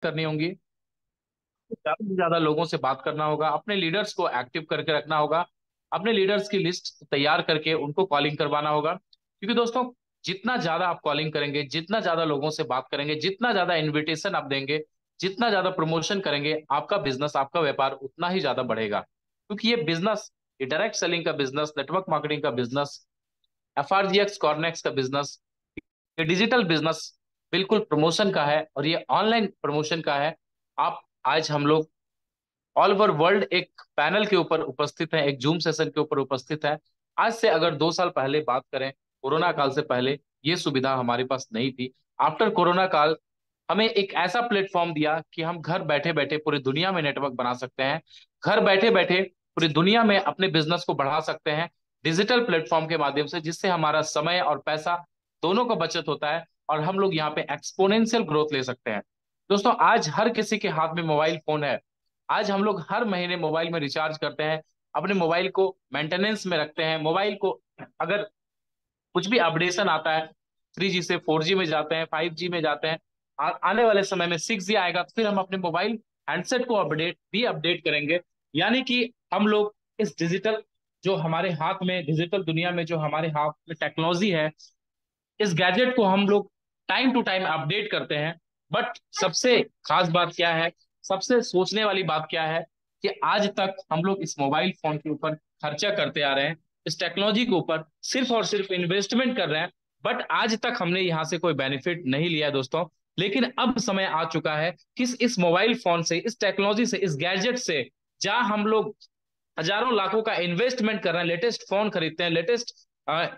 करनी होंगी। ज्यादा से ज्यादा लोगों से बात करना होगा, अपने लीडर्स को एक्टिव करके रखना होगा, अपने लीडर्स की लिस्ट तैयार करके उनको कॉलिंग करवाना होगा। क्योंकि दोस्तों, जितना ज्यादा आप कॉलिंग करेंगे, जितना ज्यादा लोगों से बात करेंगे, जितना ज्यादा इनविटेशन आप देंगे, जितना ज्यादा प्रमोशन करेंगे, आपका बिजनेस, आपका व्यापार उतना ही ज्यादा बढ़ेगा। क्योंकि ये बिजनेस, ये डायरेक्ट सेलिंग का बिजनेस, नेटवर्क मार्केटिंग का बिजनेस, एफआरजीएक्स कॉर्नेक्स का बिजनेस, ये डिजिटल बिजनेस बिल्कुल प्रमोशन का है और ये ऑनलाइन प्रमोशन का है। आप आज हम लोग ऑल ओवर वर्ल्ड एक पैनल के ऊपर उपस्थित है, एक जूम सेशन के ऊपर उपस्थित है। आज से अगर 2 साल पहले बात करें, कोरोना काल से पहले, ये सुविधा हमारे पास नहीं थी। आफ्टर कोरोना काल हमें एक ऐसा प्लेटफॉर्म दिया कि हम घर बैठे बैठे पूरी दुनिया में नेटवर्क बना सकते हैं, घर बैठे बैठे पूरी दुनिया में अपने बिजनेस को बढ़ा सकते हैं डिजिटल प्लेटफॉर्म के माध्यम से, जिससे हमारा समय और पैसा दोनों का बचत होता है और हम लोग यहाँ पे एक्सपोनेंशियल ग्रोथ ले सकते हैं। दोस्तों, आज हर किसी के हाथ में मोबाइल फोन है। आज हम लोग हर महीने मोबाइल में रिचार्ज करते हैं, अपने मोबाइल को मेंटेनेंस में रखते हैं। मोबाइल को अगर कुछ भी अपडेशन आता है, 3G से 4G में जाते हैं, 5G में जाते हैं, आने वाले समय में 6G आएगा, तो फिर हम अपने मोबाइल हैंडसेट को अपडेट करेंगे। यानी कि हम लोग इस डिजिटल, जो हमारे हाथ में डिजिटल दुनिया में जो हमारे हाथ में टेक्नोलॉजी है, इस गैजेट को हम लोग टाइम टू टाइम अपडेट करते हैं। बट सबसे खास बात क्या है, सबसे सोचने वाली बात क्या है, कि आज तक हम लोग इस मोबाइल फोन के ऊपर खर्चा करते आ रहे हैं, इस टेक्नोलॉजी के ऊपर सिर्फ और सिर्फ इन्वेस्टमेंट कर रहे हैं। बट आज तक हमने यहाँ से कोई बेनिफिट नहीं लिया है दोस्तों। लेकिन अब समय आ चुका है कि इस मोबाइल फोन से, इस टेक्नोलॉजी से, इस गैजेट से, जहां हम लोग हजारों लाखों का इन्वेस्टमेंट कर रहे हैं, लेटेस्ट फोन खरीदते हैं, लेटेस्ट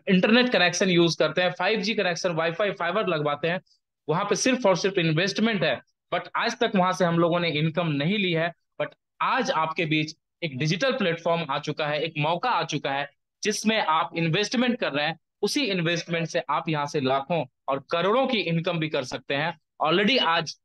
इंटरनेट कनेक्शन यूज करते हैं, 5G कनेक्शन, वाईफाई, फाइबर लगवाते हैं, वहां पे सिर्फ और सिर्फ इन्वेस्टमेंट है। बट आज तक वहां से हम लोगों ने इनकम नहीं ली है। बट आज आपके बीच एक डिजिटल प्लेटफॉर्म आ चुका है, एक मौका आ चुका है, जिसमें आप इन्वेस्टमेंट कर रहे हैं। उसी इन्वेस्टमेंट से आप यहाँ से लाखों और करोड़ों की इनकम भी कर सकते हैं। ऑलरेडी आज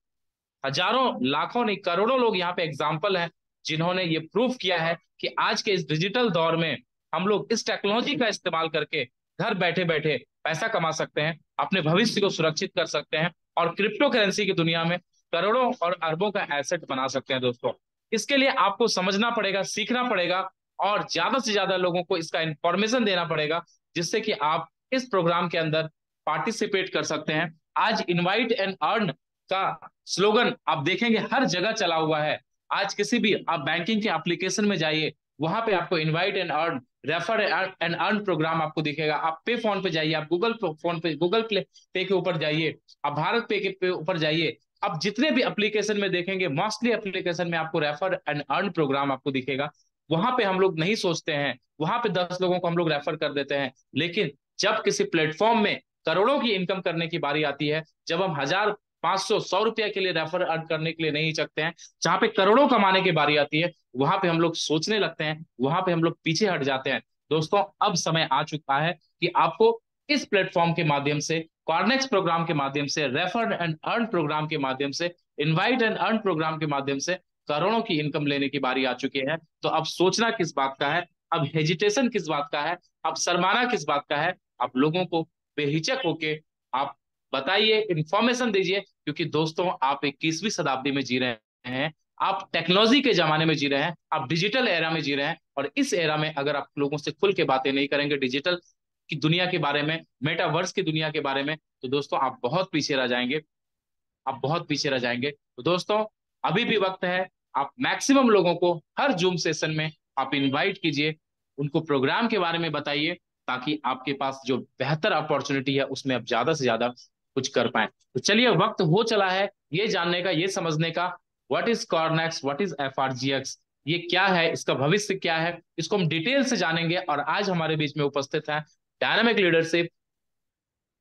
हजारों, लाखों नहीं, करोड़ों लोग यहाँ पे एग्जाम्पल हैं, जिन्होंने ये प्रूव किया है कि आज के इस डिजिटल दौर में हम लोग इस टेक्नोलॉजी का इस्तेमाल करके घर बैठे बैठे पैसा कमा सकते हैं, अपने भविष्य को सुरक्षित कर सकते हैं और क्रिप्टो करेंसी की दुनिया में करोड़ों और अरबों का एसेट बना सकते हैं दोस्तों। इसके लिए आपको समझना पड़ेगा, सीखना पड़ेगा और ज्यादा से ज्यादा लोगों को इसका इंफॉर्मेशन देना पड़ेगा, जिससे कि आप इस प्रोग्राम के अंदर पार्टिसिपेट कर सकते हैं। आज इनवाइट एंड अर्न का स्लोगन आप देखेंगे हर जगह चला हुआ है। आज किसी भी आप बैंकिंग के एप्लीकेशन में जाइए, वहां पे आपको invite and earn, refer and earn programme आपको दिखेगा। आप पे फोन पे जाइए, आप गूगल फोन पे, गूगल प्ले पे के ऊपर जाइए, आप भारत पे के पे ऊपर जाइए, आप जितने भी एप्लीकेशन में देखेंगे, मोस्टली एप्लीकेशन में आपको रेफर एंड अर्न प्रोग्राम आपको दिखेगा। वहां पे हम लोग नहीं सोचते हैं, वहां पे 10 लोगों को हम लोग रेफर कर देते हैं। लेकिन जब किसी प्लेटफॉर्म में करोड़ों की इनकम करने की बारी आती है, जब हम 1000, 500, 100 रुपया के लिए रेफर अर्न करने के लिए नहीं सकते हैं, जहां पे करोड़ों कमाने की बारी आती है, वहां पे हम लोग सोचने लगते हैं, वहां पे हम लोग पीछे हट जाते हैं। दोस्तों, अब समय आ चुका है कि आपको इस प्लेटफॉर्म के माध्यम से, कॉर्नेक्स प्रोग्राम के माध्यम से, रेफर एंड अर्न प्रोग्राम के माध्यम से, इनवाइट एंड अर्न प्रोग्राम के माध्यम से करोड़ों की इनकम लेने की बारी आ चुकी है। तो अब सोचना किस बात का है, अब हेजिटेशन किस बात का है, अब शर्माना किस बात का है। आप लोगों को बेहिचक होके आप बताइए, इंफॉर्मेशन दीजिए। क्योंकि दोस्तों, आप 21वीं शताब्दी में जी रहे हैं, आप टेक्नोलॉजी के जमाने में जी रहे हैं, आप डिजिटल एरा में जी रहे हैं। और इस एरा में अगर आप लोगों से खुल के बातें नहीं करेंगे डिजिटल की दुनिया के बारे में, मेटावर्स की दुनिया के बारे में, तो दोस्तों आप बहुत पीछे रह जाएंगे, आप बहुत पीछे रह जाएंगे। तो दोस्तों, अभी भी वक्त है। आप मैक्सिमम लोगों को हर जूम सेशन में आप इनवाइट कीजिए, उनको प्रोग्राम के बारे में बताइए, ताकि आपके पास जो बेहतर अपॉर्चुनिटी है उसमें आप ज्यादा से ज्यादा कुछ कर पाए। तो चलिए, वक्त हो चला है ये जानने का, ये समझने का, व्हाट इज कॉर्नेक्स, व्हाट इज एफआरजीएक्स, ये क्या है, इसका भविष्य क्या है, इसको हम डिटेल से जानेंगे। और आज हमारे बीच में उपस्थित है डायनामिक लीडरशिप,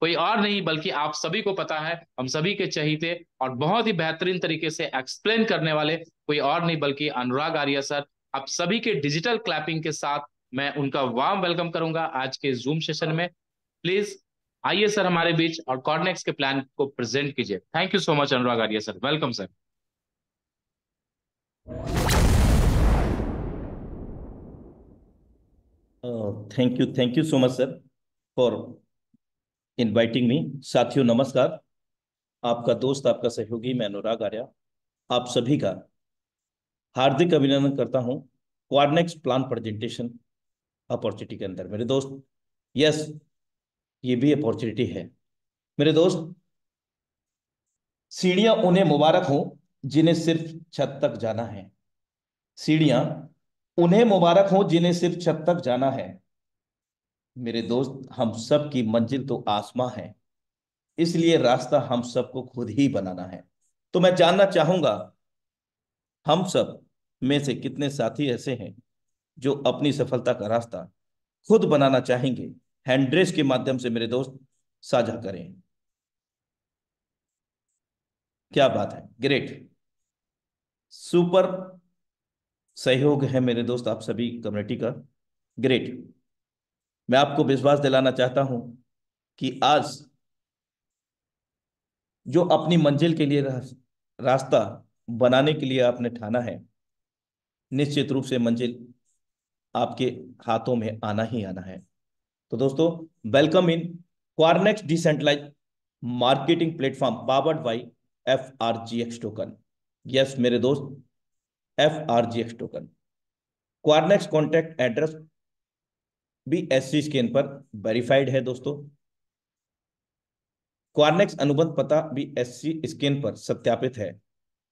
कोई और नहीं बल्कि आप सभी को पता है, हम सभी के चहीते और बहुत ही बेहतरीन तरीके से एक्सप्लेन करने वाले, कोई और नहीं बल्कि अनुराग आर्या सर। आप सभी के डिजिटल क्लैपिंग के साथ मैं उनका वार्म वेलकम करूंगा आज के जूम सेशन में। प्लीज आइए सर हमारे बीच और कॉर्नेक्स के प्लान को प्रेजेंट कीजिए। Thank you so much Anurag Arya sir, welcome sir. Thank you so much sir for inviting me. साथियों नमस्कार, आपका दोस्त, आपका सहयोगी मैं अनुराग आर्या आप सभी का हार्दिक अभिनंदन करता हूं क्वाडनेक्स प्लान प्रेजेंटेशन अपॉर्चुनिटी के अंदर। मेरे दोस्त, यस, ये भी अपॉर्चुनिटी है। मेरे दोस्त, सीढ़ियां उन्हें मुबारक हो जिन्हें सिर्फ छत तक जाना है। सीढ़ियां उन्हें मुबारक हो जिन्हें सिर्फ छत तक जाना है। मेरे दोस्त, हम सब की मंजिल तो आसमां है, इसलिए रास्ता हम सबको खुद ही बनाना है। तो मैं जानना चाहूंगा, हम सब में से कितने साथी ऐसे हैं जो अपनी सफलता का रास्ता खुद बनाना चाहेंगे? हैंड रेस के माध्यम से मेरे दोस्त साझा करें। क्या बात है, ग्रेट, सुपर सहयोग है मेरे दोस्त आप सभी कम्युनिटी का। ग्रेट। मैं आपको विश्वास दिलाना चाहता हूं कि आज जो अपनी मंजिल के लिए रास्ता बनाने के लिए आपने ठाना है, निश्चित रूप से मंजिल आपके हाथों में आना ही आना है। तो दोस्तों, welcome in Quarnex decentralize marketing platform powered by FRGX token. Yes मेरे दोस्त, FRGX token. Quarnex contact address भी SC स्कैन पर वेरीफाइड है दोस्तों। क्वारनेक्स अनुबंध पता भी SC स्कैन पर सत्यापित है।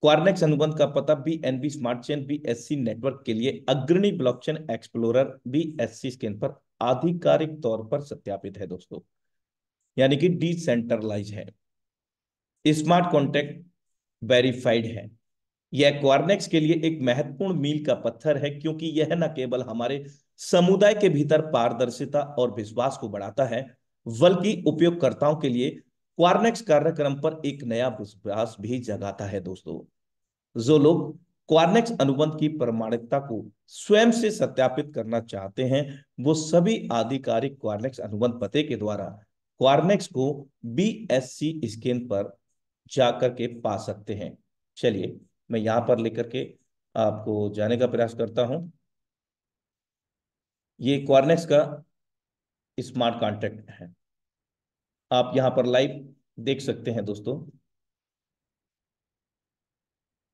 क्वारनेक्स अनुबंध का पता BNB smart chain BSC network के लिए अग्रणी ब्लॉकचेन एक्सप्लोरर BSC स्कैन पर आधिकारिक तौर पर सत्यापित है दोस्तों, यानी कि डिसेंट्रलाइज है। स्मार्ट कॉन्ट्रैक्ट वेरीफाइड है। यह क्वारनेक्स के लिए एक महत्वपूर्ण मील का पत्थर है, क्योंकि यह न केवल हमारे समुदाय के भीतर पारदर्शिता और विश्वास को बढ़ाता है, बल्कि उपयोगकर्ताओं के लिए क्वारनेक्स कार्यक्रम पर एक नया विश्वास भी जगाता है दोस्तों। जो लोग क्वारनेक्स अनुबंध की प्रामाणिकता को स्वयं से सत्यापित करना चाहते हैं, वो सभी आधिकारिक क्वारनेक्स अनुबंध पते के द्वारा क्वारनेक्स को BSC स्कैन पर जाकर के पा सकते हैं। चलिए, मैं यहां पर लेकर के आपको जाने का प्रयास करता हूं। ये क्वारनेक्स का स्मार्ट कॉन्ट्रैक्ट है, आप यहां पर लाइव देख सकते हैं दोस्तों।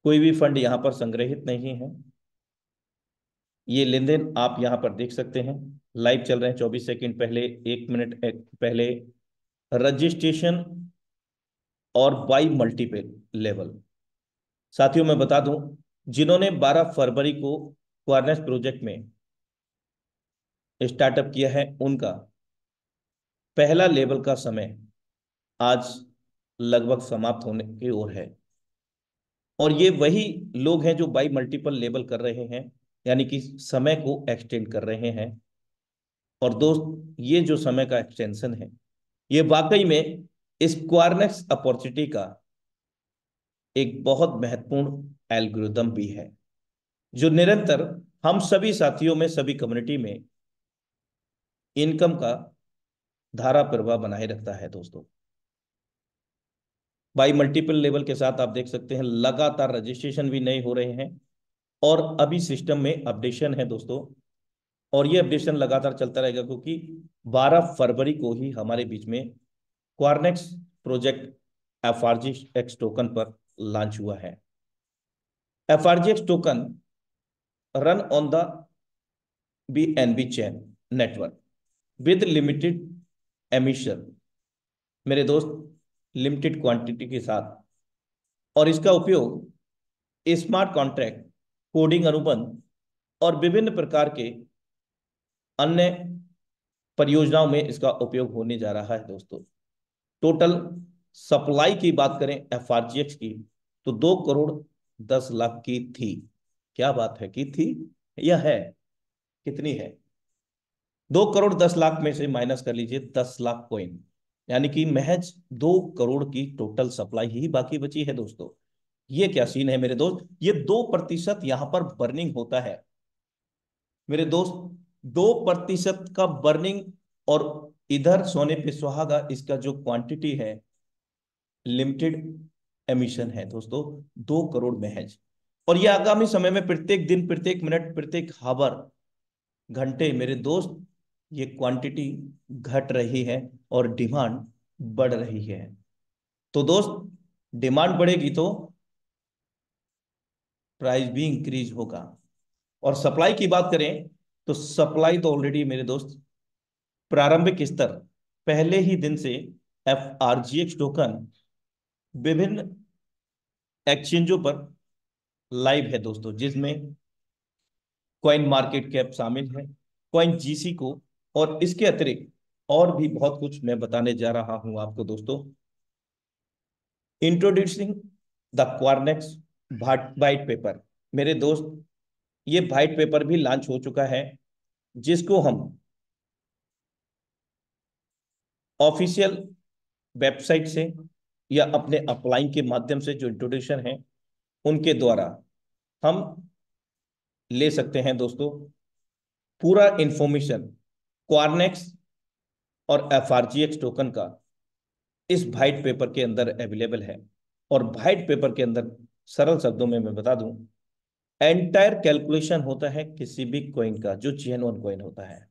कोई भी फंड यहां पर संग्रहित नहीं है। ये लेन देन आप यहां पर देख सकते हैं, लाइव चल रहे हैं। 24 सेकंड पहले, 1 मिनट पहले रजिस्ट्रेशन और बाई मल्टीपल लेवल। साथियों, मैं बता दूं, जिन्होंने 12 फरवरी को क्वारनेस प्रोजेक्ट में स्टार्टअप किया है, उनका पहला लेवल का समय आज लगभग समाप्त होने की ओर है। और ये वही लोग हैं जो बाई मल्टीपल लेवल कर रहे हैं, यानी कि समय को एक्सटेंड कर रहे हैं। और दोस्त, ये जो समय का एक्सटेंशन है, ये वाकई में इस क्वारनेक्स अपॉर्चुनिटी का एक बहुत महत्वपूर्ण एल्गोरिदम भी है, जो निरंतर हम सभी साथियों में, सभी कम्युनिटी में इनकम का धारा प्रवाह बनाए रखता है दोस्तों। बाई मल्टीपल लेवल के साथ आप देख सकते हैं लगातार रजिस्ट्रेशन भी नए हो रहे हैं, और अभी सिस्टम में अपडेशन है दोस्तों। और ये अपडेशन लगातार चलता रहेगा, क्योंकि 12 फरवरी को ही हमारे बीच में क्वारनेक्स प्रोजेक्ट FRGX टोकन पर लॉन्च हुआ है। FRGX token run on the BNB chain network with limited emission, मेरे दोस्त, लिमिटेड क्वांटिटी के साथ। और इसका उपयोग स्मार्ट कॉन्ट्रैक्ट, कोडिंग अनुबंध और विभिन्न प्रकार के अन्य परियोजनाओं में इसका उपयोग होने जा रहा है दोस्तों। टोटल सप्लाई की बात करें FRGX की, तो 2 करोड़ 10 लाख की थी। क्या बात है, की थी या है? कितनी है? 2 करोड़ 10 लाख में से माइनस कर लीजिए 10 लाख कॉइन, यानी कि महज 2 करोड़ की टोटल सप्लाई ही बाकी बची है दोस्तों। ये क्या सीन है मेरे दोस्त, ये 2% यहां पर बर्निंग होता है मेरे दोस्त, 2% का बर्निंग। और इधर सोने पे सुहागा, इसका जो क्वांटिटी है, लिमिटेड एमिशन है दोस्तों, 2 करोड़ महज। और ये आगामी समय में प्रत्येक दिन, प्रत्येक मिनट, प्रत्येक हावर, घंटे मेरे दोस्त, ये क्वांटिटी घट रही है और डिमांड बढ़ रही है। तो दोस्त, डिमांड बढ़ेगी तो प्राइस भी इंक्रीज होगा। और सप्लाई की बात करें तो सप्लाई तो ऑलरेडी मेरे दोस्त प्रारंभिक स्तर पहले ही दिन से FRGX टोकन विभिन्न एक्सचेंजों पर लाइव है दोस्तों, जिसमें कॉइन मार्केट कैप शामिल है, कॉइन जीसी को, और इसके अतिरिक्त और भी बहुत कुछ मैं बताने जा रहा हूं आपको दोस्तों। Introducing the Quarnex white paper. मेरे दोस्त, ये वाइट पेपर भी लॉन्च हो चुका है, जिसको हम ऑफिशियल वेबसाइट से या अपने अपलाइन के माध्यम से, जो इंट्रोड्यूशन है उनके द्वारा हम ले सकते हैं दोस्तों। पूरा इंफॉर्मेशन क्वारनेक्स और FRGX टोकन का इस वाइट पेपर के अंदर अवेलेबल है। और वाइट पेपर के अंदर सरल शब्दों में मैं बता दूं, एंटायर कैलकुलेशन होता है किसी भी कॉइन का जो जेन्युइन कॉइन होता है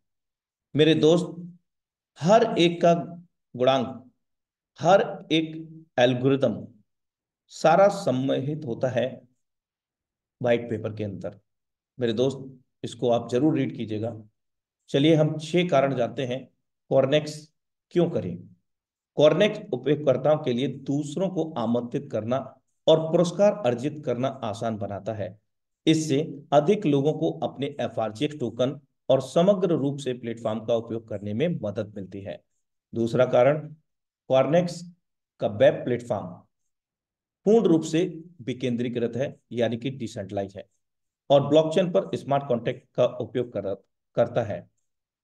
मेरे दोस्त। हर एक का गुणांक, हर एक एल्गोरिदम सारा सम्मिलित होता है वाइट पेपर के अंदर मेरे दोस्त। इसको आप जरूर रीड कीजिएगा। चलिए हम 6 कारण जानते हैं कॉर्नेक्स क्यों करें। कॉर्नेक्स उपयोगकर्ताओं के लिए दूसरों को आमंत्रित करना और पुरस्कार अर्जित करना आसान बनाता है। इससे अधिक लोगों को अपने FRGX टोकन और समग्र रूप से प्लेटफॉर्म का उपयोग करने में मदद मिलती है। दूसरा कारण, कॉर्नेक्स का वेब प्लेटफॉर्म पूर्ण रूप से विकेंद्रीकृत है, यानी कि डिसेंट्रलाइज है, और ब्लॉकचेन पर स्मार्ट कॉन्ट्रैक्ट का उपयोग करता है।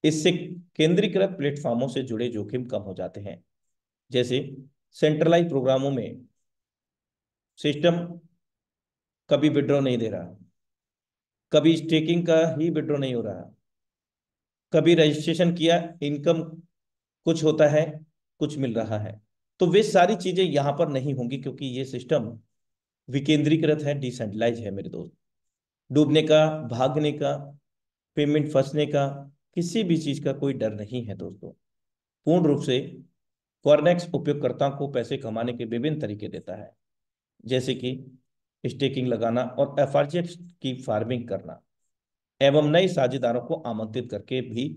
इससे केंद्रीकृत प्लेटफॉर्मों से जुड़े जोखिम कम हो जाते हैं। जैसे सेंट्रलाइज प्रोग्रामों में सिस्टम कभी विड्रॉ नहीं दे रहा, कभी स्टेकिंग का ही विड्रॉ नहीं हो रहा, कभी रजिस्ट्रेशन किया इनकम कुछ होता है, कुछ मिल रहा है। तो वे सारी चीजें यहां पर नहीं होंगी, क्योंकि ये सिस्टम विकेंद्रीकृत है, डिसेंट्रलाइज है मेरे दोस्त। डूबने का, भागने का, पेमेंट फंसने का, किसी भी चीज का कोई डर नहीं है दोस्तों। पूर्ण रूप से कॉर्नेक्स उपयोगकर्ताओं को पैसे कमाने के विभिन्न तरीके देता है, जैसे कि स्टेकिंग लगाना और FRGX की फार्मिंग करना, एवं नए साझेदारों को आमंत्रित करके भी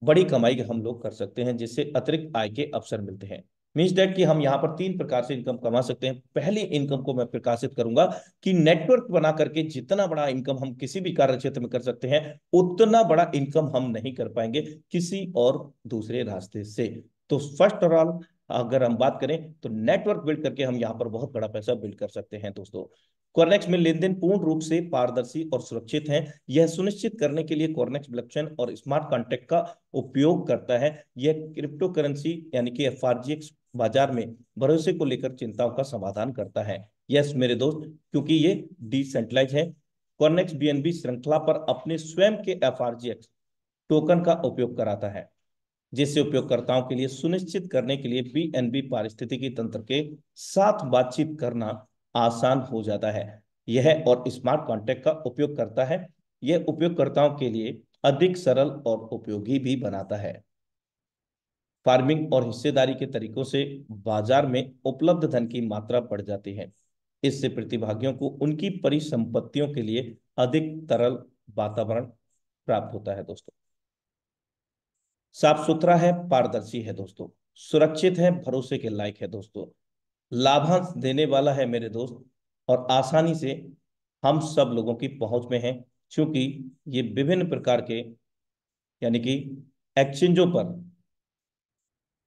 बड़ी कमाई हम लोग कर सकते हैं, जिससे अतिरिक्त आय के अवसर मिलते हैं। मीन्स डेट कि हम यहाँ पर 3 प्रकार से इनकम कमा सकते हैं। पहली इनकम को मैं प्रकाशित करूंगा कि नेटवर्क बना करके जितना बड़ा इनकम हम किसी भी कार्य क्षेत्र में कर सकते हैं, उतना बड़ा इनकम हम नहीं कर पाएंगे किसी और दूसरे रास्ते से। तो फर्स्ट ऑफ ऑल अगर हम बात करें तो नेटवर्क बिल्ड करके हम यहाँ पर बहुत बड़ा पैसा बिल्ड कर सकते हैं दोस्तों। कॉर्नेक्स में लेन देन पूर्ण रूप से पारदर्शी और सुरक्षित है। यह सुनिश्चित करने के लिए कॉर्नेक्स ब्लॉकचेन और स्मार्ट कॉन्ट्रैक्ट का उपयोग करता है। यह क्रिप्टो करेंसी यानी कि FRGX बाजार में भरोसे को लेकर चिंताओं का समाधान करता है। यस मेरे दोस्त, क्योंकि ये डिसेंट्रलाइज है। कॉर्नेक्स BNB श्रृंखला पर अपने स्वयं के FRGX टोकन का उपयोग कराता है, जिससे उपयोगकर्ताओं के लिए सुनिश्चित करने के लिए BNB पारिस्थितिकी तंत्र के साथ बातचीत करना आसान हो जाता है। यह और स्मार्ट कॉन्ट्रैक्ट का उपयोग करता है। यह उपयोगकर्ताओं के लिए अधिक सरल और उपयोगी भी बनाता है। फार्मिंग और हिस्सेदारी के तरीकों से बाजार में उपलब्ध धन की मात्रा बढ़ जाती है। इससे प्रतिभागियों को उनकी परिसंपत्तियों के लिए अधिक तरल वातावरण प्राप्त होता है दोस्तों। साफ सुथरा है, पारदर्शी है दोस्तों, सुरक्षित है, भरोसे के लायक है दोस्तों, लाभांश देने वाला है मेरे दोस्त, और आसानी से हम सब लोगों की पहुंच में है, क्योंकि ये विभिन्न प्रकार के यानी कि एक्सचेंजों पर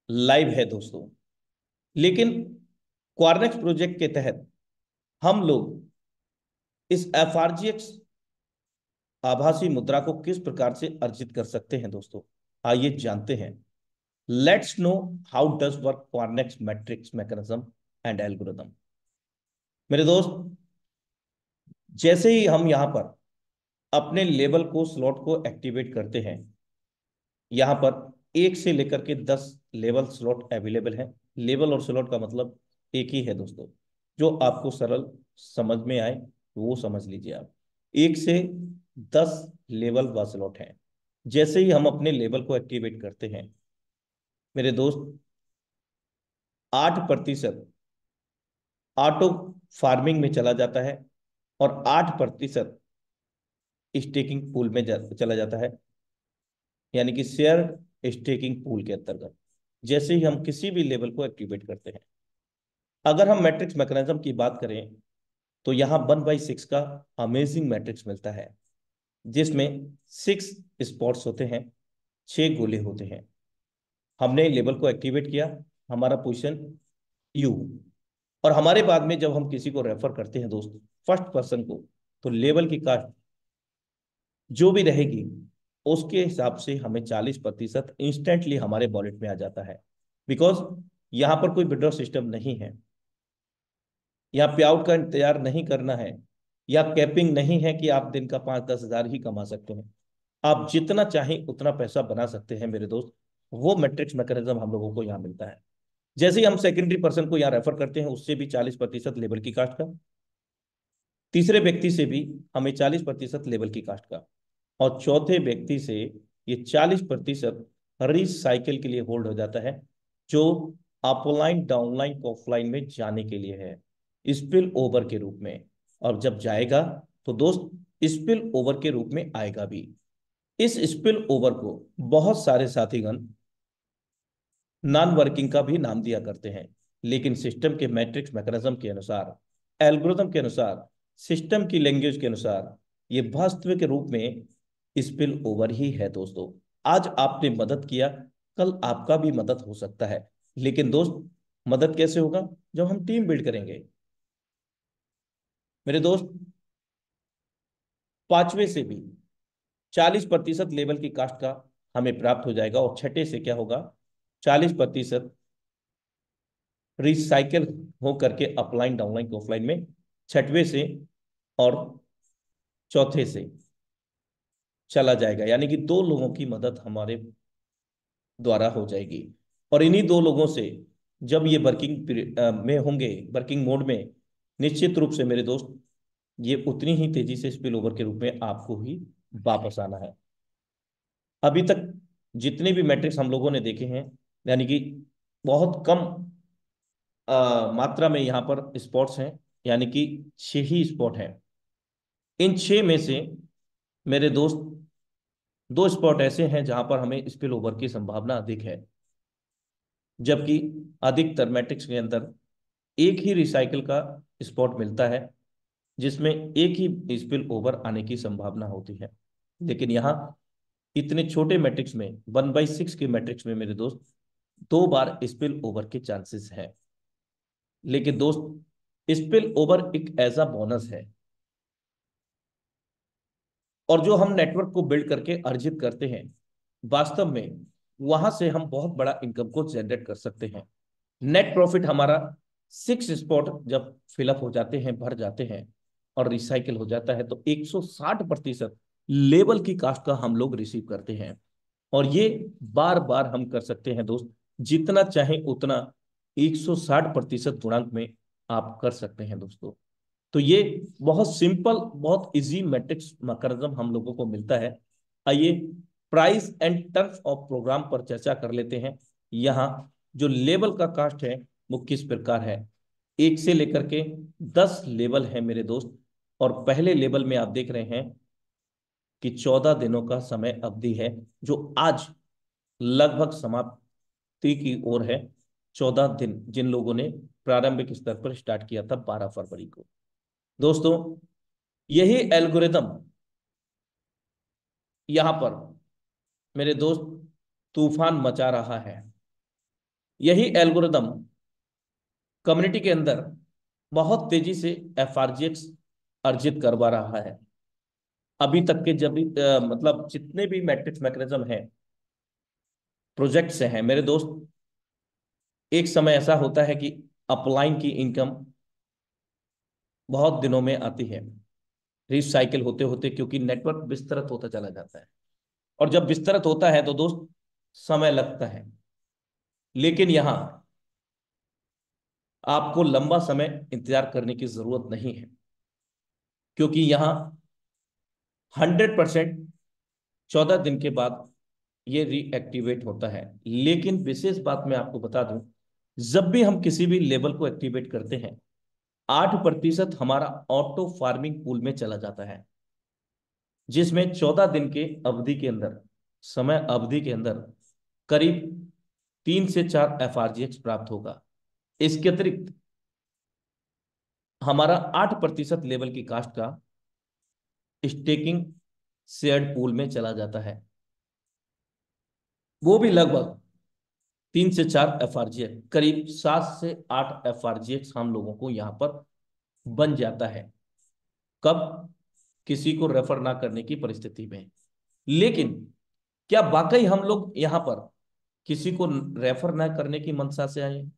लाइव है दोस्तों। लेकिन क्वारनेक्स प्रोजेक्ट के तहत हम लोग इस FRGX आभासी मुद्रा को किस प्रकार से अर्जित कर सकते हैं दोस्तों, आइए जानते हैं। Let's know how does work Cornex matrix mechanism and algorithm. मेरे दोस्त, जैसे ही हम यहां पर अपने लेबल को स्लॉट को एक्टिवेट करते हैं, यहां पर 1 से लेकर के 10 लेवल स्लॉट अवेलेबल है। लेवल और स्लॉट का मतलब एक ही है दोस्तों, जो आपको सरल समझ में आए वो समझ लीजिए आप। 1 से 10 लेवल व स्लॉट है। जैसे ही हम अपने लेवल को एक्टिवेट करते हैं मेरे दोस्त, 8% ऑटो फार्मिंग में चला जाता है, और 8% स्टेकिंग पूल में चला जाता है, यानी कि शेयर स्टेकिंग पूल के अंतर्गत जैसे ही हम किसी भी लेवल को एक्टिवेट करते हैं। अगर हम मैट्रिक्स मैकेनिज्म की बात करें तो यहाँ 1/6 का अमेजिंग मैट्रिक्स मिलता है, जिसमें 6 स्पॉट्स होते हैं, 6 गोले होते हैं। हमने लेवल को एक्टिवेट किया, हमारा पोजीशन यू, और हमारे बाद में जब हम किसी को रेफर करते हैं दोस्त, फर्स्ट पर्सन को, तो लेवल की कास्ट जो भी रहेगी उसके हिसाब से हमें 40% इंस्टेंटली हमारे वॉलेट में आ जाता है। बिकॉज यहाँ पर कोई विड्रॉ सिस्टम नहीं है, यहाँ पे आउट का इंतजार नहीं करना है, या कैपिंग नहीं है कि आप दिन का 5-10 हज़ार ही कमा सकते हैं। आप जितना चाहें उतना पैसा बना सकते हैं मेरे दोस्त। वो मैट्रिक्स मैकेनिज्म हम लोगों को यहाँ मिलता है। जैसे ही हम सेकेंडरी पर्सन को यहाँ रेफर करते हैं, उससे भी 40% लेवल की कास्ट का, तीसरे व्यक्ति से भी हमें 40% लेवल की कास्ट का, और चौथे व्यक्ति से ये 40% रिसाइकिल के लिए होल्ड हो जाता है, जो अपलाइन डाउनलाइन ऑफलाइन में जाने के लिए है, स्पिल ओवर के रूप में। और जब जाएगा तो दोस्त स्पिल ओवर के रूप में आएगा भी। इस स्पिल ओवर को बहुत सारे साथीगण नॉन वर्किंग का भी नाम दिया करते हैं, लेकिन सिस्टम के मैट्रिक्स मैकेनिज्म के अनुसार, एल्गोरिथम के अनुसार, सिस्टम की लैंग्वेज के अनुसार ये वास्तविक रूप में स्पिल ओवर ही है दोस्तों। आज आपने मदद किया, कल आपका भी मदद हो सकता है, लेकिन दोस्त मदद कैसे होगा? जब हम टीम बिल्ड करेंगे मेरे दोस्त। पांचवे से भी 40% लेवल की कास्ट का हमें प्राप्त हो जाएगा, और छठे से क्या होगा? 40% रिसाइकिल हो करके अपलाइन डाउनलाइन ऑफलाइन में, छठवें से और चौथे से चला जाएगा, यानी कि 2 लोगों की मदद हमारे द्वारा हो जाएगी। और इन्हीं 2 लोगों से जब ये वर्किंग में होंगे, वर्किंग मोड में, निश्चित रूप से मेरे दोस्त ये उतनी ही तेजी से स्पिल ओवर के रूप में आपको ही वापस आना है। अभी तक जितने भी मैट्रिक्स हम लोगों ने देखे हैं, यानी कि बहुत कम मात्रा में यहाँ पर स्पॉट्स हैं, यानी कि 6 ही स्पॉट हैं। इन 6 में से मेरे दोस्त 2 स्पॉट ऐसे हैं जहां पर हमें स्पिल ओवर की संभावना अधिक है, जबकि अधिकतर मैट्रिक्स के अंदर एक ही रिसाइकिल का स्पॉट मिलता है, जिसमें एक ही स्पिल ओवर आने की संभावना होती है। लेकिन यहाँ इतने छोटे मैट्रिक्स में, 1/6 के मैट्रिक्स में मेरे दोस्त 2 बार स्पिल ओवर के चांसेस है। लेकिन दोस्त स्पिल ओवर एक ऐसा बोनस है, और जो हम नेटवर्क को बिल्ड करके अर्जित करते हैं, वास्तव में वहां से हम बहुत बड़ा इनकम को जनरेट कर सकते हैं। नेट प्रॉफिट हमारा 6 स्पॉट जब फिलअप हो जाते हैं, भर जाते हैं और रिसाइकिल हो जाता है, तो 160% लेवल की कास्ट का हम लोग रिसीव करते हैं। और ये बार बार हम कर सकते हैं दोस्त, जितना चाहे उतना 160% गुणांक में आप कर सकते हैं दोस्तों। तो ये बहुत सिंपल, बहुत इजी मैट्रिक्स मैकेनिज्म हम लोगों को मिलता है। आइए price and terms of programme पर चर्चा कर लेते हैं। यहाँ जो लेवल का कास्ट है वो किस प्रकार है। 1 से लेकर के 10 लेवल है मेरे दोस्त, और पहले लेवल में आप देख रहे हैं कि 14 दिनों का समय अवधि है, जो आज लगभग समाप्ति की ओर है। 14 दिन जिन लोगों ने प्रारंभिक स्तर पर स्टार्ट किया था 12 फरवरी को। दोस्तों यही एल्गोरिदम यहां पर मेरे दोस्त तूफान मचा रहा है। यही एल्गोरिदम कम्युनिटी के अंदर बहुत तेजी से एफआरजीएक्स अर्जित करवा रहा है। अभी तक के जब भी मतलब जितने भी मैट्रिक्स मैकेनिज्म हैं, प्रोजेक्ट्स हैं मेरे दोस्त, एक समय ऐसा होता है कि अपलाइन की इनकम बहुत दिनों में आती है, रिसाइकिल होते होते, क्योंकि नेटवर्क विस्तृत होता चला जाता है, और जब विस्तृत होता है तो दोस्त समय लगता है। लेकिन यहां आपको लंबा समय इंतजार करने की जरूरत नहीं है, क्योंकि यहां 100% 14 दिन के बाद ये रीएक्टिवेट होता है। लेकिन विशेष बात मैं आपको बता दूं, जब भी हम किसी भी लेवल को एक्टिवेट करते हैं, 8% हमारा ऑटो फार्मिंग पूल में चला जाता है, जिसमें 14 दिन के अवधि के अंदर, समय अवधि के अंदर करीब 3 से 4 FRGX प्राप्त होगा। इसके अतिरिक्त हमारा 8% लेवल की कास्ट का स्टेकिंग शेयर्ड पूल में चला जाता है, वो भी लगभग 3 से 4 FRGX, करीब 7 से 8 FRGX हम लोगों को यहां पर बन जाता है। कब? किसी को रेफर ना करने की परिस्थिति में। लेकिन क्या वाकई हम लोग यहां पर किसी को रेफर ना करने की मंशा से आए हैं?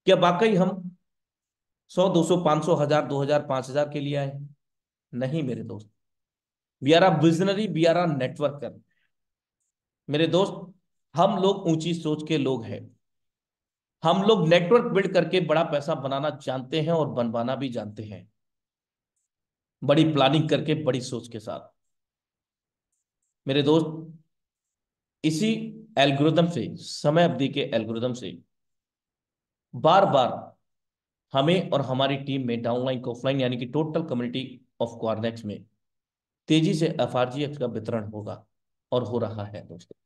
क्या वाकई हम 100, 200, 500, 1000, 2000, 5000 के लिए आए हैं? नहीं मेरे दोस्त। We are a visionary, we are a networker. मेरे दोस्त, हम लोग ऊंची सोच के लोग हैं। हम लोग नेटवर्क बिल्ड करके बड़ा पैसा बनाना जानते हैं और बनवाना भी जानते हैं, बड़ी प्लानिंग करके, बड़ी सोच के साथ। मेरे दोस्त, इसी एल्गोरिदम से, समय अवधि के एल्गोरिदम से बार बार हमें और हमारी टीम में डाउनलाइन ऑफलाइन यानी कि टोटल कम्युनिटी ऑफ क्वारनेक्स में तेजी से FRGX का वितरण होगा और हो रहा है दोस्तों।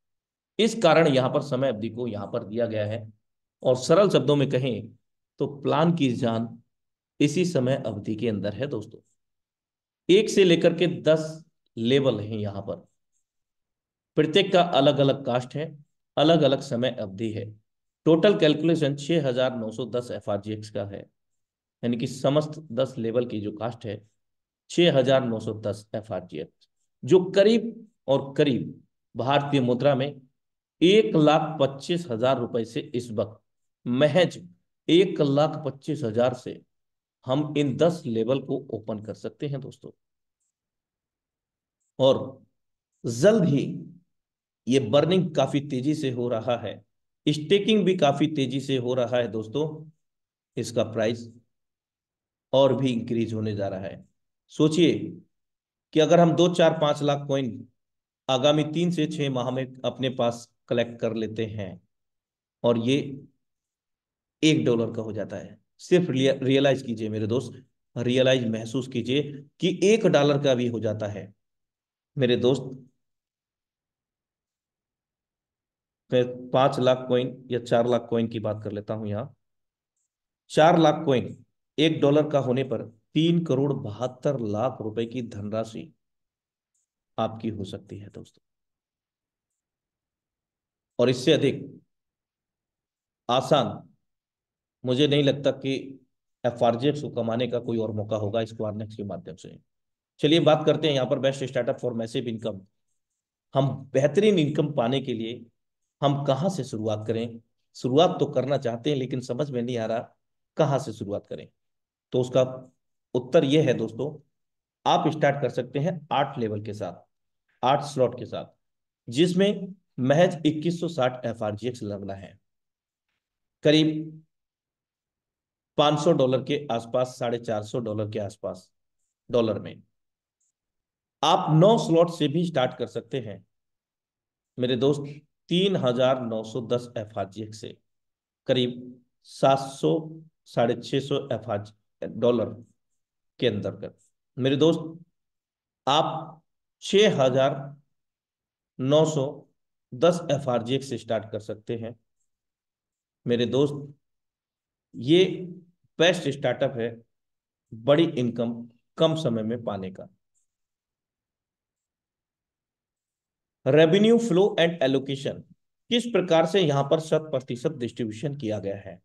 इस कारण यहां पर समय अवधि को यहां पर दिया गया है, और सरल शब्दों में कहें तो प्लान की जान इसी समय अवधि के अंदर है दोस्तों। 1 से लेकर के 10 लेवल हैं यहां पर, प्रत्येक का अलग अलग कास्ट है, अलग अलग समय अवधि है। टोटल कैलकुलेशन 6910 FRGX का है, यानी कि समस्त 10 लेवल की जो कास्ट है 6910 FRGX, जो करीब और करीब भारतीय मुद्रा में 1,25,000 रुपए से इस वक्त, महज 1,25,000 से हम इन 10 लेवल को ओपन कर सकते हैं दोस्तों। और जल्द ही ये बर्निंग काफी तेजी से हो रहा है, स्टेकिंग भी काफी तेजी से हो रहा है दोस्तों। इसका प्राइस और भी इंक्रीज होने जा रहा है। सोचिए कि अगर हम 2, 4, 5 लाख कॉइन आगामी 3 से 6 माह में अपने पास कलेक्ट कर लेते हैं, और ये $1 का हो जाता है। सिर्फ रियलाइज कीजिए मेरे दोस्त, रियलाइज, महसूस कीजिए कि $1 का भी हो जाता है मेरे दोस्त। मैं 5 लाख कॉइन या 4 लाख कॉइन की बात कर लेता हूं यहां। 4 लाख कॉइन $1 का होने पर 3,72,00,000 रुपए की धनराशि आपकी हो सकती है दोस्तों। और इससे अधिक आसान मुझे नहीं लगता कि FRGX को कमाने का कोई और मौका होगा इस क्वारनेक्स के माध्यम से। चलिए बात करते हैं यहाँ पर best startup for massive income. हम बेहतरीन इनकम पाने के लिए हम कहाँ से शुरुआत करें? शुरुआत तो करना चाहते हैं लेकिन समझ में नहीं आ रहा कहाँ से शुरुआत करें। तो उसका उत्तर यह है दोस्तों, आप स्टार्ट कर सकते हैं 8 लेवल के साथ, 8 स्लॉट के साथ, जिसमें महज 2160 FRGX लगना है, करीब $500 के आसपास, $450 के आसपास डॉलर में। आप 9 स्लॉट से भी स्टार्ट कर सकते हैं मेरे दोस्त, 3,910 FRGX से, करीब 700, $650 के अंदर कर मेरे दोस्त। आप 6,910 FRGX से स्टार्ट कर सकते हैं मेरे दोस्त। ये बेस्ट स्टार्टअप है बड़ी इनकम कम समय में पाने का। रेवेन्यू फ्लो एंड एलोकेशन, किस प्रकार से यहां पर 100% डिस्ट्रीब्यूशन किया गया है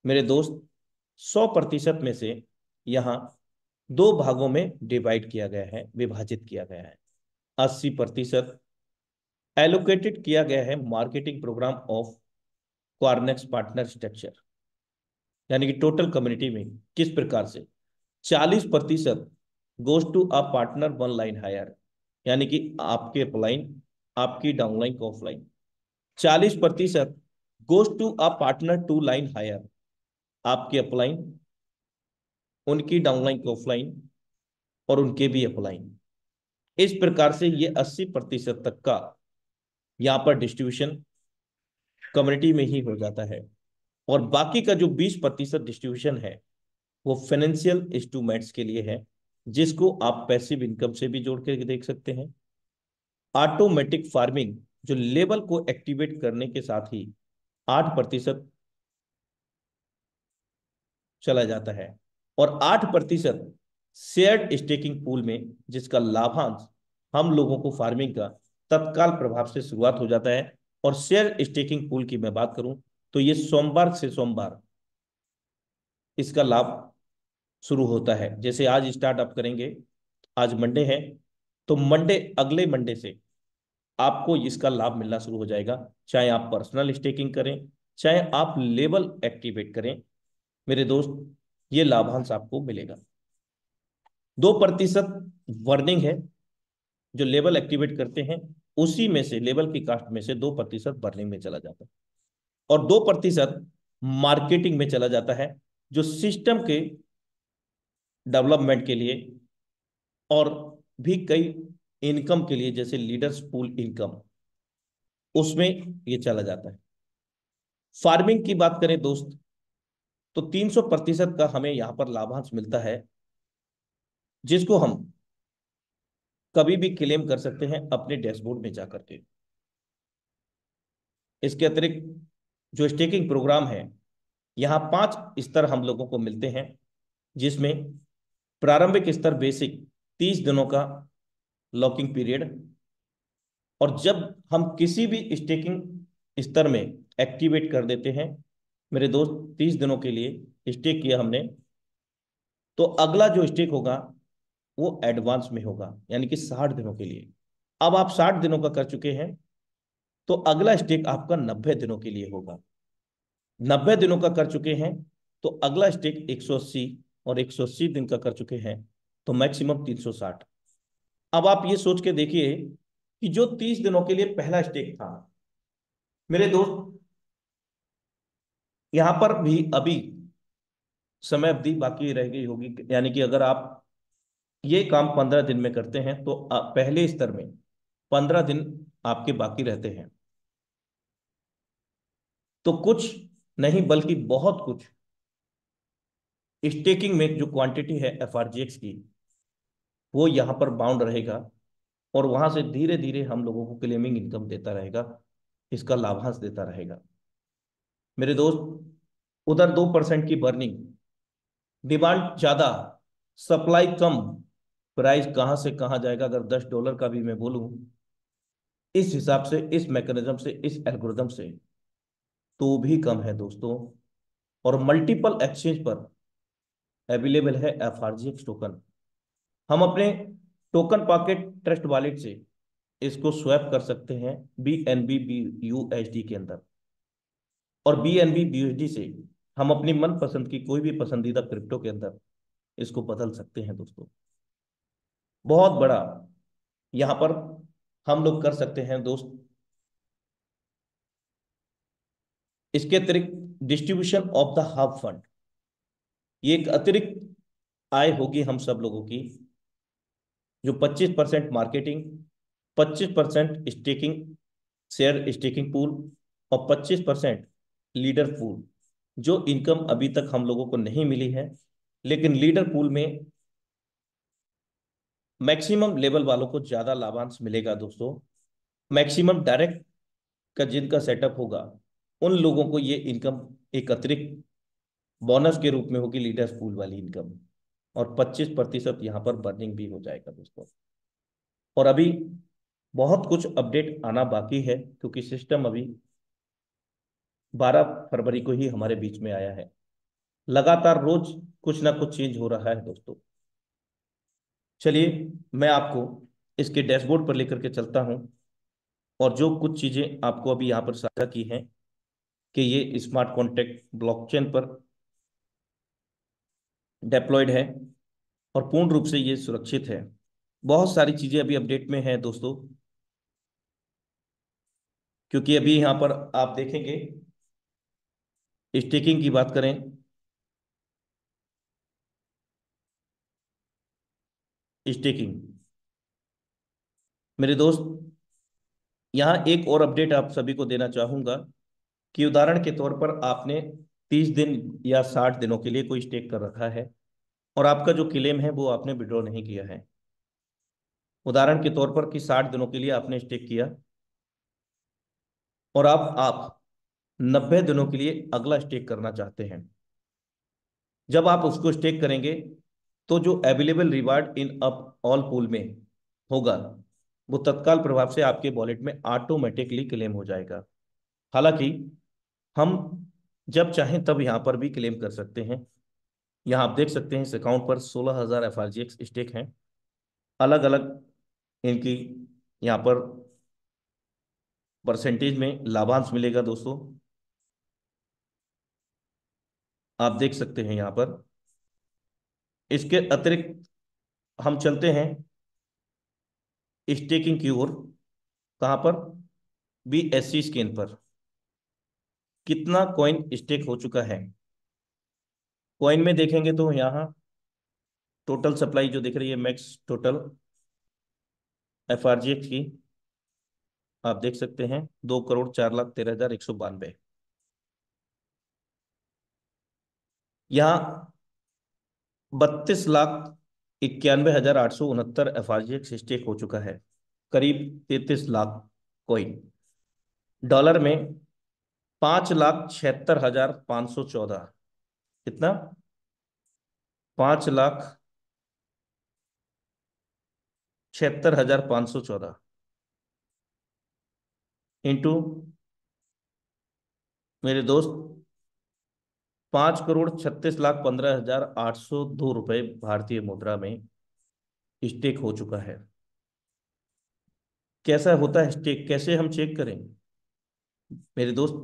मेरे दोस्त? 100% में से यहां 2 भागों में डिवाइड किया गया है, विभाजित किया गया है। 80% एलोकेटेड किया गया है marketing program of Quarnex partner structure, यानी कि टोटल कम्युनिटी में किस प्रकार से 40% goes to a partner one line higher, यानी कि आपके अपलाइन, आपकी डाउनलाइन को offline. 40% goes to a partner two line higher, आपके अपलाइन, उनकी डाउनलाइन को ऑफलाइन, और उनके भी अपलाइन। इस प्रकार से ये 80% तक का यहाँ पर डिस्ट्रीब्यूशन कम्युनिटी में ही हो जाता है। और बाकी का जो 20% डिस्ट्रीब्यूशन है वो फाइनेंशियल इंस्ट्रूमेंट्स के लिए है, जिसको आप पैसिव इनकम से भी जोड़ के देख सकते हैं। ऑटोमेटिक फार्मिंग, जो लेवल को एक्टिवेट करने के साथ ही 8% चला जाता है, और 8% शेयर्ड स्टेकिंग पूल में, जिसका लाभांश हम लोगों को फार्मिंग का तत्काल प्रभाव से शुरुआत हो जाता है। और शेयर स्टेकिंग पूल की मैं बात करूं तो ये सोमवार से सोमवार इसका लाभ शुरू होता है। जैसे आज स्टार्ट आप करेंगे, आज मंडे है, तो मंडे अगले मंडे से आपको इसका लाभ मिलना शुरू हो जाएगा। चाहे आप पर्सनल स्टेकिंग करें, चाहे आप लेवल एक्टिवेट करें, मेरे दोस्त, ये लाभांश आपको मिलेगा। 2% वर्निंग है, जो लेवल एक्टिवेट करते हैं उसी में से, लेवल की कास्ट में से 2% बर्निंग में चला जाता है, और 2% मार्केटिंग में चला जाता है, जो सिस्टम के डेवलपमेंट के लिए और भी कई इनकम के लिए, जैसे लीडर्स पूल इनकम, उसमें ये चला जाता है। फार्मिंग की बात करें दोस्त, तो 300% का हमें यहां पर लाभांश मिलता है, जिसको हम कभी भी क्लेम कर सकते हैं अपने डैशबोर्ड में जाकर के। इसके अतिरिक्त जो स्टेकिंग प्रोग्राम है, यहाँ 5 स्तर हम लोगों को मिलते हैं, जिसमें प्रारंभिक स्तर बेसिक 30 दिनों का लॉकिंग पीरियड, और जब हम किसी भी स्टेकिंग स्तर में एक्टिवेट कर देते हैं, मेरे दोस्त, 30 दिनों के लिए स्टेक किया हमने, तो अगला जो स्टेक होगा वो एडवांस में होगा, यानी कि 60 दिनों के लिए। अब आप 60 दिनों का कर चुके हैं, तो अगला स्टेक आपका 90 दिनों के लिए होगा। 90 दिनों का कर चुके हैं, तो अगला स्टेक 180, और 180 दिन का कर चुके हैं तो मैक्सिमम 360। अब आप ये सोच के देखिए कि जो 30 दिनों के लिए पहला स्टेक था, मेरे दोस्त, यहां पर भी अभी समय अवधि बाकी रह गई होगी, यानी कि अगर आप ये काम 15 दिन में करते हैं तो पहले स्तर में 15 दिन आपके बाकी रहते हैं। तो कुछ नहीं बल्कि बहुत कुछ स्टेकिंग में जो क्वांटिटी है एफआरजीएक्स की, वो यहाँ पर बाउंड रहेगा, और वहां से धीरे धीरे हम लोगों को क्लेमिंग इनकम देता रहेगा, इसका लाभांश देता रहेगा। मेरे दोस्त, उधर 2% की बर्निंग, डिमांड ज्यादा, सप्लाई कम, प्राइस कहां से कहां जाएगा, अगर $10 का भी मैं बोलूं, इस हिसाब से, इस मैकेनिज्म से, इस एल्गोरिदम से, तो भी कम है दोस्तों। और मल्टीपल एक्सचेंज पर अवेलेबल है एफआरजीएक्स टोकन। हम अपने टोकन पॉकेट ट्रस्ट वॉलेट से इसको स्वैप कर सकते हैं BNB BUSD के अंदर, और BNB BUSD से हम अपनी मनपसंद की कोई भी पसंदीदा क्रिप्टो के अंदर इसको बदल सकते हैं दोस्तों। बहुत बड़ा यहाँ पर हम लोग कर सकते हैं दोस्त। इसके अतिरिक्त distribution of the hub fund, ये एक अतिरिक्त आय होगी हम सब लोगों की, जो 25% marketing, 25% staking, share staking pool, और 25% लीडर पूल, जो इनकम अभी तक हम लोगों को नहीं मिली है, लेकिन लीडर पूल में मैक्सिमम लेवल वालों को ज्यादा लाभांश मिलेगा दोस्तों। मैक्सिमम डायरेक्ट का जिनका सेटअप होगा, उन लोगों को ये इनकम एक अतिरिक्त बोनस के रूप में होगी, लीडर्स पूल वाली इनकम। और 25% यहाँ पर बर्निंग भी हो जाएगा दोस्तों। और अभी बहुत कुछ अपडेट आना बाकी है, क्योंकि सिस्टम अभी 12 फरवरी को ही हमारे बीच में आया है। लगातार रोज कुछ ना कुछ चेंज हो रहा है दोस्तों। चलिए, मैं आपको इसके डैशबोर्ड पर लेकर के चलता हूं, और जो कुछ चीजें आपको अभी यहाँ पर साझा की हैं, कि ये स्मार्ट कॉन्ट्रैक्ट ब्लॉकचेन पर डेप्लॉयड है, और पूर्ण रूप से ये सुरक्षित है। बहुत सारी चीजें अभी अपडेट में हैं दोस्तों, क्योंकि अभी यहाँ पर आप देखेंगे, स्टेकिंग की बात करें, स्टेकिंग, मेरे दोस्त, यहाँ एक और अपडेट आप सभी को देना चाहूंगा, कि उदाहरण के तौर पर आपने 30 दिन या 60 दिनों के लिए कोई स्टेक कर रखा है और आपका जो क्लेम है वो आपने विड्रॉ नहीं किया है, उदाहरण के तौर पर कि 60 दिनों के लिए आपने स्टेक किया और आप 90 दिनों के लिए अगला स्टेक करना चाहते हैं, जब आप उसको स्टेक करेंगे तो जो available reward in up all pool में होगा वो तत्काल प्रभाव से आपके वॉलेट में ऑटोमेटिकली क्लेम हो जाएगा। हालांकि हम जब चाहें तब यहाँ पर भी क्लेम कर सकते हैं। यहाँ आप देख सकते हैं इस अकाउंट पर 16,000 FRGX स्टेक हैं, अलग अलग इनकी यहाँ पर परसेंटेज में लाभांश मिलेगा दोस्तों। आप देख सकते हैं यहाँ पर। इसके अतिरिक्त हम चलते हैं स्टेकिंग की ओर। कहाँ पर? BSC स्कैन पर कितना कॉइन स्टेक हो चुका है। कॉइन में देखेंगे तो यहाँ टोटल सप्लाई जो दिख रही है मैक्स टोटल FRGX की, आप देख सकते हैं 2,04,13,192। यहाँ 32,91,869 FRGX स्टेक हो चुका है, करीब 33 लाख कॉइन। डॉलर में 5,76,514। कितना? 5,76,514 इंटू मेरे दोस्त 5,36,15,802 रुपये भारतीय मुद्रा में स्टेक हो चुका है। कैसा होता है स्टेक, कैसे हम चेक करें मेरे दोस्त?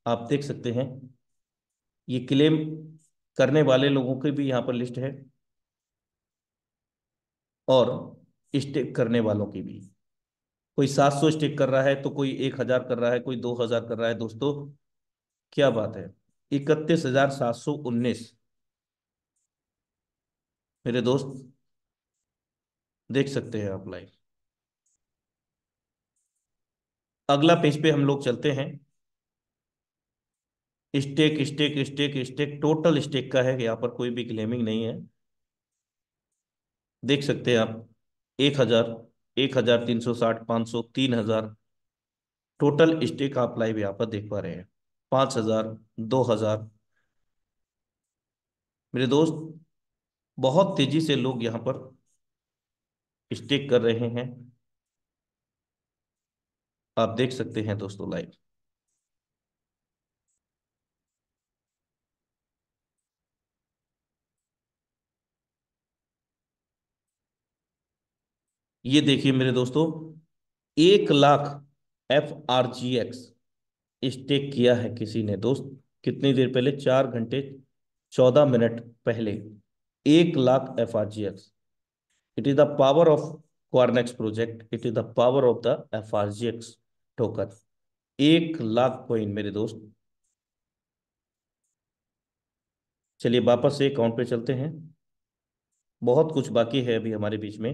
आप देख सकते हैं ये क्लेम करने वाले लोगों की भी यहाँ पर लिस्ट है और स्टेक करने वालों की भी। कोई 700 स्टेक कर रहा है तो कोई 1,000 कर रहा है, कोई 2,000 कर रहा है दोस्तों। क्या बात है, 31,719 मेरे दोस्त, देख सकते हैं आप लाइव। अगला पेज पे हम लोग चलते हैं। Stake stake stake stake total stake का है, यहाँ पर कोई भी क्लेमिंग नहीं है। देख सकते हैं आप 1,000, 1,360, 500, 3,000 टोटल स्टेक आप लाइव यहाँ पर देख पा रहे हैं। 5,000, 2,000 मेरे दोस्त, बहुत तेजी से लोग यहाँ पर स्टेक कर रहे हैं। आप देख सकते हैं दोस्तों लाइव। ये देखिए मेरे दोस्तों, 1 लाख FRGX स्टेक किया है किसी ने दोस्त। कितनी देर पहले? 4 घंटे 14 मिनट पहले 1 lakh FRGX। It is the power of Quarnex project, it is the power of the FRGX token. 1 lakh coin मेरे दोस्त। चलिए वापस से अकाउंट पे चलते हैं, बहुत कुछ बाकी है अभी हमारे बीच में।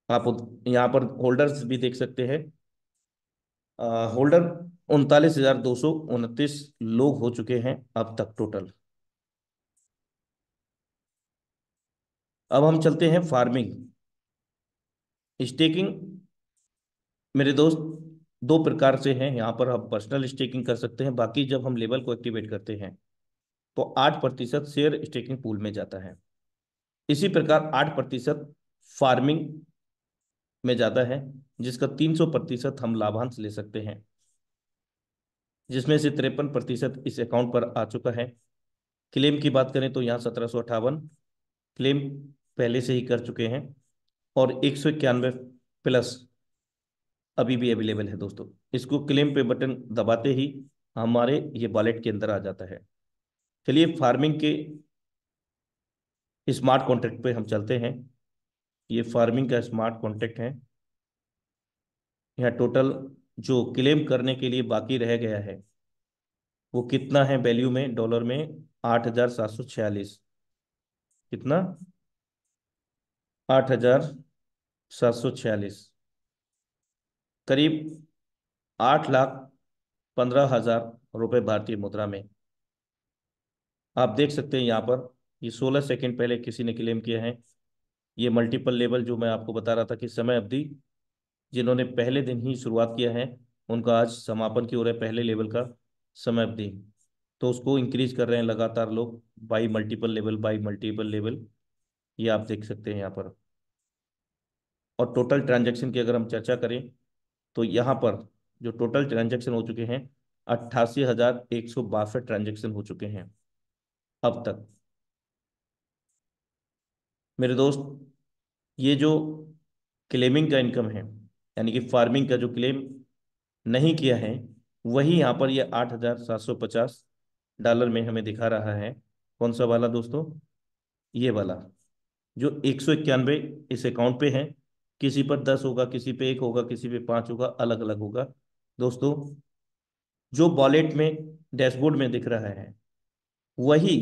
आप यहाँ पर होल्डर्स भी देख सकते हैं। होल्डर 39,229 लोग हो चुके हैं अब तक टोटल। अब हम चलते हैं फार्मिंग स्टेकिंग मेरे दोस्त। दो प्रकार से हैं, यहाँ पर हम पर्सनल स्टेकिंग कर सकते हैं, बाकी जब हम लेवल को एक्टिवेट करते हैं तो 8% शेयर स्टेकिंग पूल में जाता है। इसी प्रकार 8% फार्मिंग में जाता है, जिसका 300% हम लाभांश ले सकते हैं, जिसमें से 53% इस अकाउंट पर आ चुका है। क्लेम की बात करें तो यहाँ 1,758 क्लेम पहले से ही कर चुके हैं और 191 प्लस अभी भी अवेलेबल है दोस्तों। इसको क्लेम पे बटन दबाते ही हमारे ये वॉलेट के अंदर आ जाता है। चलिए फार्मिंग के स्मार्ट कॉन्ट्रैक्ट पे हम चलते हैं। ये फार्मिंग का स्मार्ट कॉन्ट्रैक्ट है। यहाँ टोटल जो क्लेम करने के लिए बाकी रह गया है वो कितना है वैल्यू में, डॉलर में? 8,746। कितना? 8,746, करीब 8 लाख 15,000 रुपये भारतीय मुद्रा में। आप देख सकते हैं यहाँ पर ये 16 सेकेंड पहले किसी ने क्लेम किया है। ये मल्टीपल लेवल जो मैं आपको बता रहा था कि समय अवधि जिन्होंने पहले दिन ही शुरुआत किया है उनका आज समापन की ओर है पहले लेवल का समय अवधि। तो उसको इंक्रीज कर रहे हैं लगातार लोग, by multiple level by multiple level, ये आप देख सकते हैं यहाँ पर। और टोटल ट्रांजैक्शन की अगर हम चर्चा करें तो यहाँ पर जो टोटल ट्रांजैक्शन हो चुके हैं 88,162 ट्रांजैक्शन हो चुके हैं अब तक। मेरे दोस्त, ये जो क्लेमिंग का इनकम है यानी कि फार्मिंग का जो क्लेम नहीं किया है वही यहाँ पर ये 8,750 डॉलर में हमें दिखा रहा है। कौन सा वाला दोस्तों? ये वाला जो 191 इस अकाउंट पे है। किसी पर 10 होगा, किसी पे 1 होगा, किसी पे 5 होगा, अलग अलग होगा दोस्तों। जो वॉलेट में डैशबोर्ड में दिख रहा है वही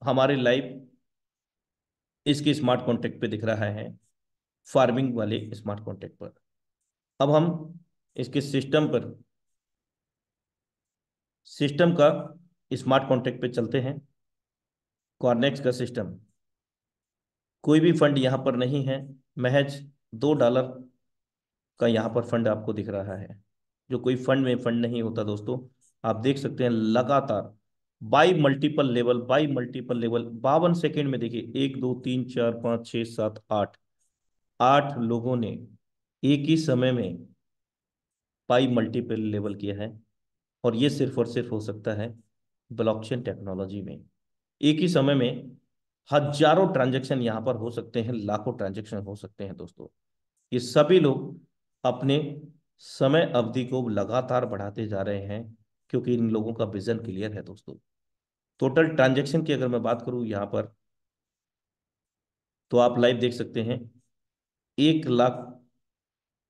हमारे लाइव इसके स्मार्ट कॉन्ट्रैक्ट पे दिख रहा है, फार्मिंग वाले स्मार्ट कॉन्ट्रैक्ट पर। अब हम इसके सिस्टम का स्मार्ट कॉन्ट्रैक्ट पे चलते हैं। कॉर्नेक्स का सिस्टम, कोई भी फंड यहाँ पर नहीं है, महज $2 का यहाँ पर फंड आपको दिख रहा है। जो कोई फंड में फंड नहीं होता दोस्तों। आप देख सकते हैं लगातार बाई मल्टीपल लेवल 52 सेकेंड में देखिए, 1 2 3 4 5 6 7 8 8 लोगों ने एक ही समय में बाई मल्टीपल लेवल किया है। और ये सिर्फ और सिर्फ हो सकता है ब्लॉकचेन टेक्नोलॉजी में। एक ही समय में हजारों ट्रांजैक्शन यहाँ पर हो सकते हैं, लाखों ट्रांजैक्शन हो सकते हैं दोस्तों। ये सभी लोग अपने समय अवधि को लगातार बढ़ाते जा रहे हैं क्योंकि इन लोगों का विजन क्लियर है दोस्तों। टोटल ट्रांजैक्शन की अगर मैं बात करूं यहाँ पर तो आप लाइव देख सकते हैं 1 लाख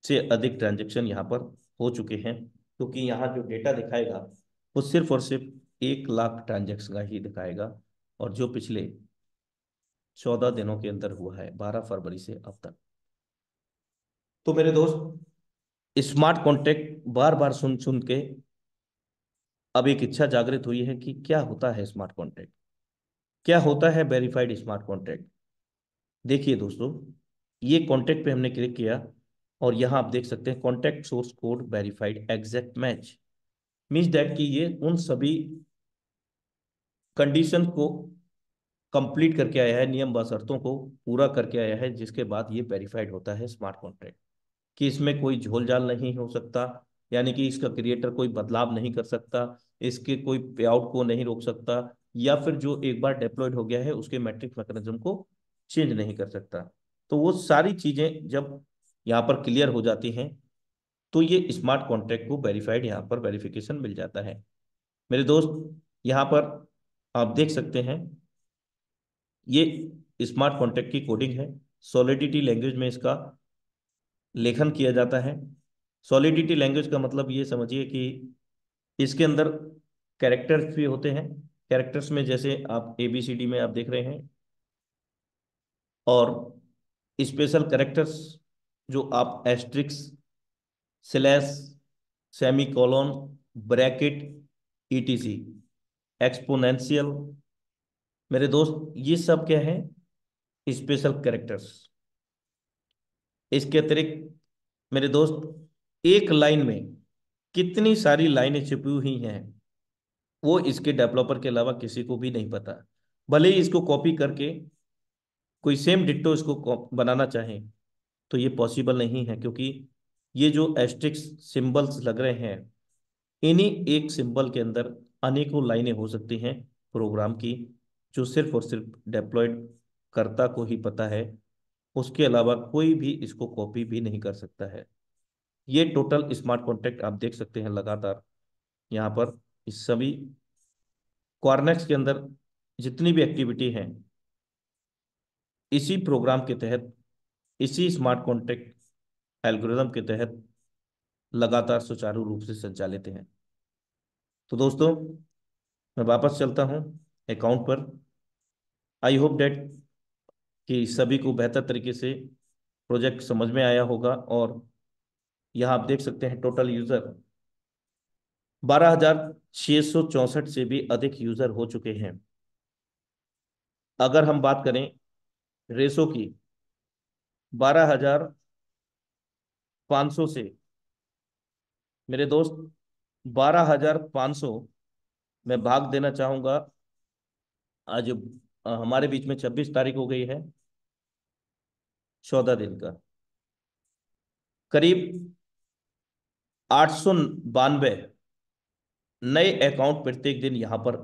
से अधिक ट्रांजैक्शन यहाँ पर हो चुके हैं, क्योंकि यहाँ जो डेटा दिखाएगा वो सिर्फ और सिर्फ 1 लाख ट्रांजैक्शन का ही दिखाएगा, और जो पिछले 14 दिनों के अंदर हुआ है 12 फरवरी से अब तक। तो मेरे दोस्त, स्मार्ट कॉन्ट्रैक्ट बार बार सुन सुन के अब एक इच्छा जागृत हुई है कि क्या होता है स्मार्ट कॉन्ट्रैक्ट, क्या होता है वेरीफाइड स्मार्ट कॉन्ट्रैक्ट। देखिए दोस्तों, ये कॉन्ट्रैक्ट पे हमने क्लिक किया और यहाँ आप देख सकते हैं contract source code verified exact match. Means that कि ये उन सभी कंडीशन को कंप्लीट करके आया है, नियम व शर्तों को पूरा करके आया है, जिसके बाद ये वेरीफाइड होता है स्मार्ट कॉन्ट्रैक्ट। कि इसमें कोई झोल झाल नहीं हो सकता, यानी कि इसका क्रिएटर कोई बदलाव नहीं कर सकता, इसके कोई पे आउट को नहीं रोक सकता, या फिर जो एक बार डिप्लॉयड हो गया है उसके मैट्रिक्स मैकेनिज्म को चेंज नहीं कर सकता। तो वो सारी चीजें जब यहाँ पर क्लियर हो जाती हैं तो ये स्मार्ट कॉन्ट्रैक्ट को वेरीफाइड यहाँ पर वेरिफिकेशन मिल जाता है। मेरे दोस्त, यहाँ पर आप देख सकते हैं ये स्मार्ट कॉन्ट्रैक्ट की कोडिंग है। सॉलिडिटी लैंग्वेज में इसका लेखन किया जाता है। सॉलिडिटी लैंग्वेज का मतलब ये समझिए कि इसके अंदर कैरेक्टर्स भी होते हैं। कैरेक्टर्स में जैसे आप ABCD में आप देख रहे हैं, और स्पेशल कैरेक्टर्स जो आप asterisks, slash, semicolon, bracket, ETC, exponential. मेरे दोस्त, ये सब क्या है? Special characters. इसके अतिरिक्त मेरे दोस्त एक लाइन में कितनी सारी लाइनें छिपी हुई हैं वो इसके डेवलपर के अलावा किसी को भी नहीं पता। भले ही इसको कॉपी करके कोई सेम डिट्टो इसको बनाना चाहे तो ये पॉसिबल नहीं है, क्योंकि ये जो एस्ट्रिक्स सिंबल्स लग रहे हैं इन्हीं एक सिंबल के अंदर अनेकों लाइनें हो सकती हैं प्रोग्राम की, जो सिर्फ और सिर्फ डेप्लॉयड कर्ता को ही पता है। उसके अलावा कोई भी इसको कॉपी भी नहीं कर सकता है। ये टोटल स्मार्ट कॉन्ट्रैक्ट आप देख सकते हैं लगातार यहाँ पर इस सभी क्वारनेक्स के अंदर जितनी भी एक्टिविटी है इसी प्रोग्राम के तहत, इसी स्मार्ट कॉन्ट्रैक्ट एल्गोरिदम के तहत लगातार सुचारू रूप से संचालित हैं। तो दोस्तों, मैं वापस चलता हूँ अकाउंट पर। आई होप डेट कि सभी को बेहतर तरीके से प्रोजेक्ट समझ में आया होगा। और यहाँ आप देख सकते हैं टोटल यूजर 12,664 से भी अधिक यूजर हो चुके हैं। अगर हम बात करें रेसो की, 12,500 से मेरे दोस्त, 12,500 मैं भाग देना चाहूंगा। आज हमारे बीच में 26 तारीख हो गई है, 14 दिन का, करीब 892 नए अकाउंट प्रत्येक दिन यहां पर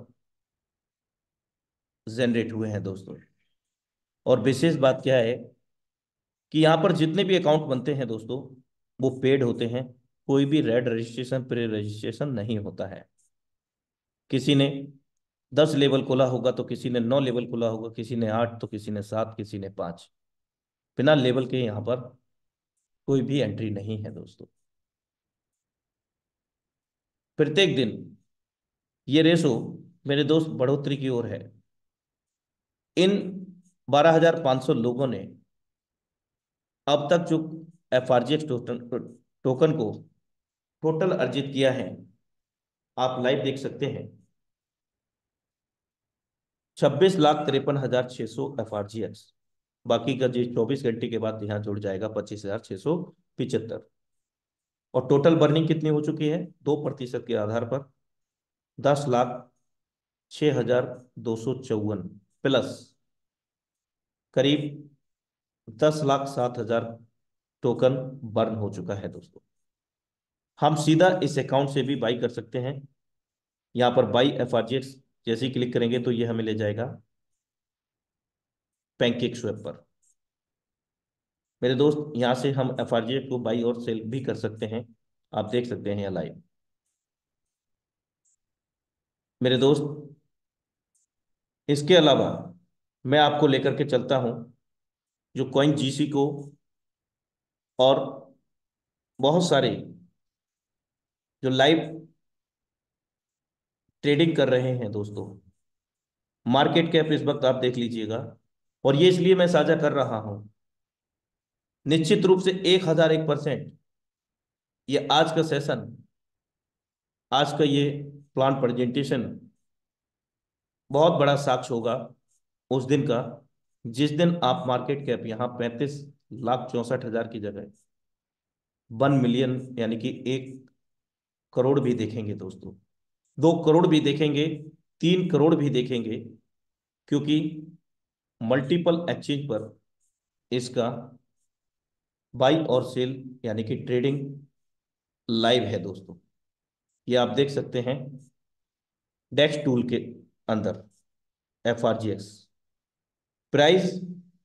जनरेट हुए हैं दोस्तों। और विशेष बात क्या है कि यहाँ पर जितने भी अकाउंट बनते हैं दोस्तों, वो पेड होते हैं। कोई भी रेड रजिस्ट्रेशन, प्री रजिस्ट्रेशन नहीं होता है। किसी ने 10 लेवल खोला होगा तो किसी ने 9 लेवल खोला होगा, किसी ने 8 तो किसी ने 7, किसी ने 5। बिना लेवल के यहाँ पर कोई भी एंट्री नहीं है दोस्तों। प्रत्येक दिन ये रेशो मेरे दोस्त बढ़ोतरी की ओर है। इन 12,500 लोगों ने अब तक जो FRGX टोकन को टोटल अर्जित किया है, आप लाइव देख सकते हैं, 26,53,600 FRGX। बाकी का जो 24 घंटे के बाद यहाँ जुड़ जाएगा 25,675। और टोटल बर्निंग कितनी हो चुकी है 2% के आधार पर? 10,06,254 प्लस करीब 10,07,000 टोकन बर्न हो चुका है दोस्तों। हम सीधा इस अकाउंट से भी बाई कर सकते हैं। यहाँ पर बाई FRGX जैसे ही क्लिक करेंगे तो ये हमें ले जाएगा पैनकेक स्वैप पर। मेरे दोस्त यहाँ से हम FRGX को बाई और सेल भी कर सकते हैं, आप देख सकते हैं यहाँ लाइव। मेरे दोस्त इसके अलावा मैं आपको लेकर के चलता हूँ जो कॉइन GC को और बहुत सारे जो लाइव ट्रेडिंग कर रहे हैं दोस्तों। मार्केट कैप इस वक्त आप देख लीजिएगा, और ये इसलिए मैं साझा कर रहा हूं, निश्चित रूप से 1,001% ये आज का सेशन, आज का ये प्लान प्रेजेंटेशन बहुत बड़ा साक्ष्य होगा उस दिन का, जिस दिन आप मार्केट कैप यहाँ 35,64,000 की जगह 1 मिलियन यानी कि 1 करोड़ भी देखेंगे दोस्तों, 2 करोड़ भी देखेंगे, 3 करोड़ भी देखेंगे। क्योंकि मल्टीपल एक्सचेंज पर इसका बाई और सेल यानी कि ट्रेडिंग लाइव है दोस्तों। ये आप देख सकते हैं डेक्स टूल के अंदर FRGX प्राइस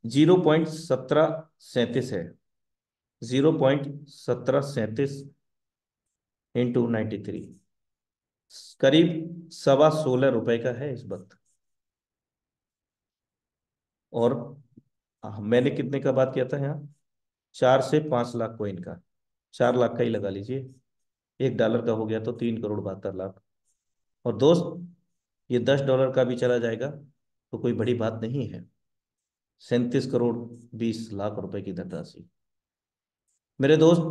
0.1737 है। 0.1737 इंटू 93 करीब 16.25 रुपए का है इस वक्त। और मैंने कितने का बात किया था यहाँ, 4 से 5 लाख कॉइन का, 4 लाख का ही लगा लीजिए। $1 का हो गया तो 3,72,00,000। और दोस्त ये $10 का भी चला जाएगा तो कोई बड़ी बात नहीं है। 37,20,00,000 रुपए की धनराशि। मेरे दोस्त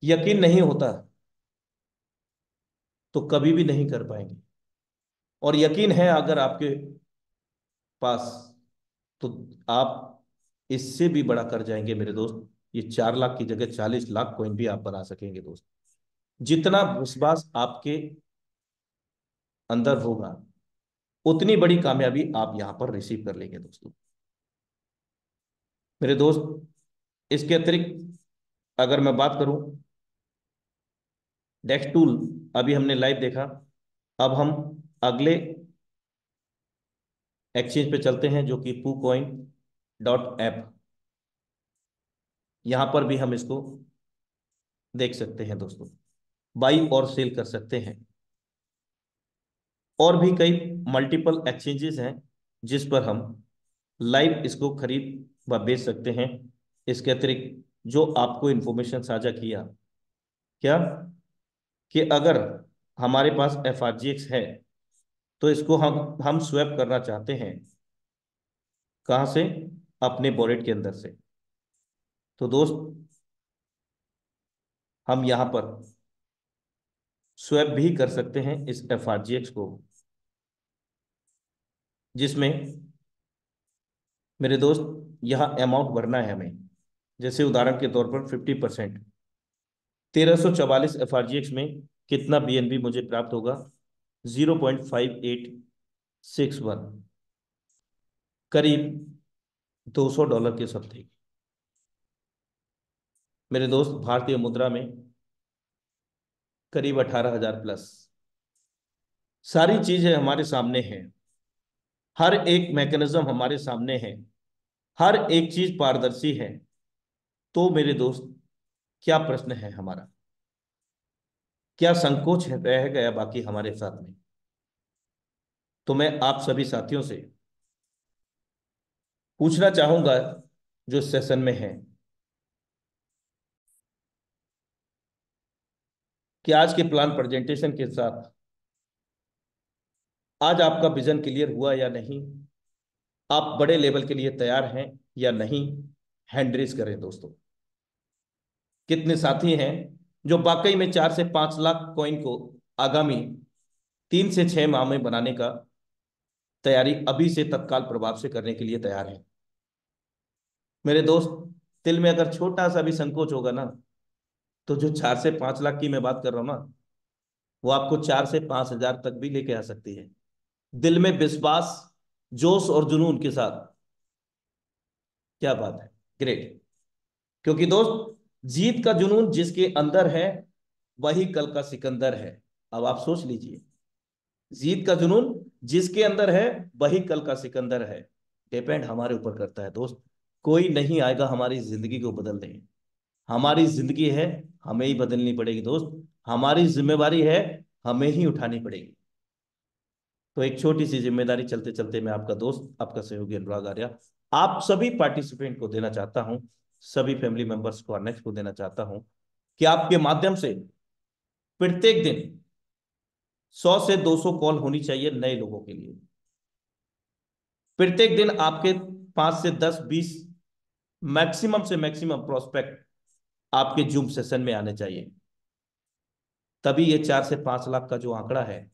यकीन नहीं होता तो कभी भी नहीं कर पाएंगे, और यकीन है अगर आपके पास तो आप इससे भी बड़ा कर जाएंगे मेरे दोस्त। ये 4 लाख की जगह 40 लाख कॉइन भी आप बना सकेंगे दोस्त। जितना विश्वास आपके अंदर होगा उतनी बड़ी कामयाबी आप यहां पर रिसीव कर लेंगे दोस्तों। मेरे दोस्त इसके अतिरिक्त अगर मैं बात करूं डेक्स टूल, अभी हमने लाइव देखा, अब हम अगले एक्सचेंज पे चलते हैं जो कि PooCoin.app। यहां पर भी हम इसको देख सकते हैं दोस्तों, बाई और सेल कर सकते हैं। और भी कई मल्टीपल एक्सचेंजेस हैं जिस पर हम लाइव इसको खरीद व बेच सकते हैं। इसके अतिरिक्त जो आपको इंफॉर्मेशन साझा किया, क्या कि अगर हमारे पास FRGX है तो इसको हम स्वैप करना चाहते हैं, कहाँ से? अपने वॉलेट के अंदर से। तो दोस्त हम यहाँ पर स्वैप भी कर सकते हैं इस FRGX को, जिसमें मेरे दोस्त यहाँ अमाउंट भरना है हमें। जैसे उदाहरण के तौर पर 50%, 1344 FRGX में कितना BNB मुझे प्राप्त होगा? 0.5861, करीब $200 के समथिंग। मेरे दोस्त भारतीय मुद्रा में करीब 18,000 प्लस। सारी चीजें हमारे सामने हैं, हर एक मैकेनिज्म हमारे सामने है, हर एक चीज पारदर्शी है। तो मेरे दोस्त, क्या प्रश्न है हमारा? क्या संकोच है रह गया बाकी हमारे साथ में? तो मैं आप सभी साथियों से पूछना चाहूंगा जो सेशन में है, कि आज के प्लान प्रेजेंटेशन के साथ आज आपका विजन क्लियर हुआ या नहीं? आप बड़े लेवल के लिए तैयार हैं या नहीं? हैंड रेज करें दोस्तों। कितने साथी हैं जो वाकई में 4 से 5 लाख कॉइन को आगामी 3 से 6 माह में बनाने का तैयारी अभी से तत्काल प्रभाव से करने के लिए तैयार हैं? मेरे दोस्त, दिल में अगर छोटा सा भी संकोच होगा ना, तो जो 4 से 5 लाख की मैं बात कर रहा हूं ना, वो आपको 4 से 5 हजार तक भी लेके आ सकती है। दिल में विश्वास, जोश और जुनून के साथ। क्या बात है, ग्रेट। क्योंकि दोस्त, जीत का जुनून जिसके अंदर है वही कल का सिकंदर है। अब आप सोच लीजिए, जीत का जुनून जिसके अंदर है वही कल का सिकंदर है। डिपेंड हमारे ऊपर करता है दोस्त। कोई नहीं आएगा हमारी जिंदगी को बदल दें। हमारी जिंदगी है, हमें ही बदलनी पड़ेगी दोस्त। हमारी जिम्मेवारी है, हमें ही उठानी पड़ेगी। तो एक छोटी सी जिम्मेदारी चलते चलते मैं आपका दोस्त, आपका सहयोगी अनुराग आर्या, आप सभी पार्टिसिपेंट को देना चाहता हूं, सभी फैमिली मेंबर्स को, नेक्स्ट को देना चाहता हूं, कि आपके माध्यम से प्रत्येक दिन 100 से 200 कॉल होनी चाहिए नए लोगों के लिए। प्रत्येक दिन आपके 5 से 10 20 मैक्सिमम से मैक्सिमम प्रोस्पेक्ट आपके जूम सेशन में आने चाहिए। तभी ये 4 से 5 लाख का जो आंकड़ा है,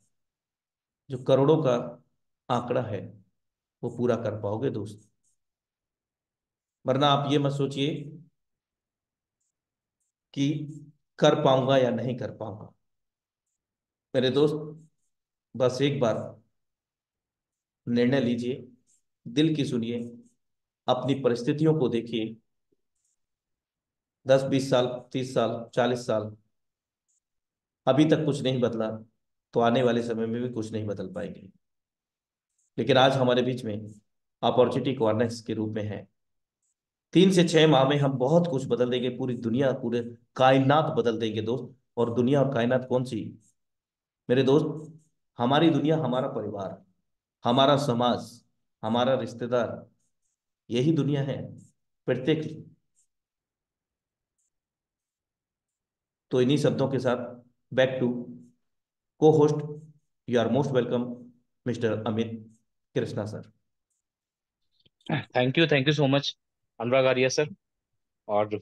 जो करोड़ों का आंकड़ा है, वो पूरा कर पाओगे दोस्त। वरना आप ये मत सोचिए कि कर पाऊंगा या नहीं कर पाऊंगा। मेरे दोस्त, बस एक बार निर्णय लीजिए, दिल की सुनिए, अपनी परिस्थितियों को देखिए। 10 20 साल, 30 साल, 40 साल अभी तक कुछ नहीं बदला, तो आने वाले समय में भी कुछ नहीं बदल पाएंगे। लेकिन आज हमारे बीच में अपॉर्चुनिटी कॉर्नर्स के रूप में है। 3 से 6 माह में हम बहुत कुछ बदल देंगे, पूरी दुनिया, पूरे कायनात बदल देंगे दोस्त। और दुनिया और कायनात कौन सी? मेरे दोस्त, हमारी दुनिया, हमारा परिवार, हमारा समाज, हमारा रिश्तेदार, यही दुनिया है प्रत्येक। तो इन्हीं शब्दों के साथ, back to co-host, you are most welcome, mister Amit Krishna sir. Thank you so much Anurag Arya sir. और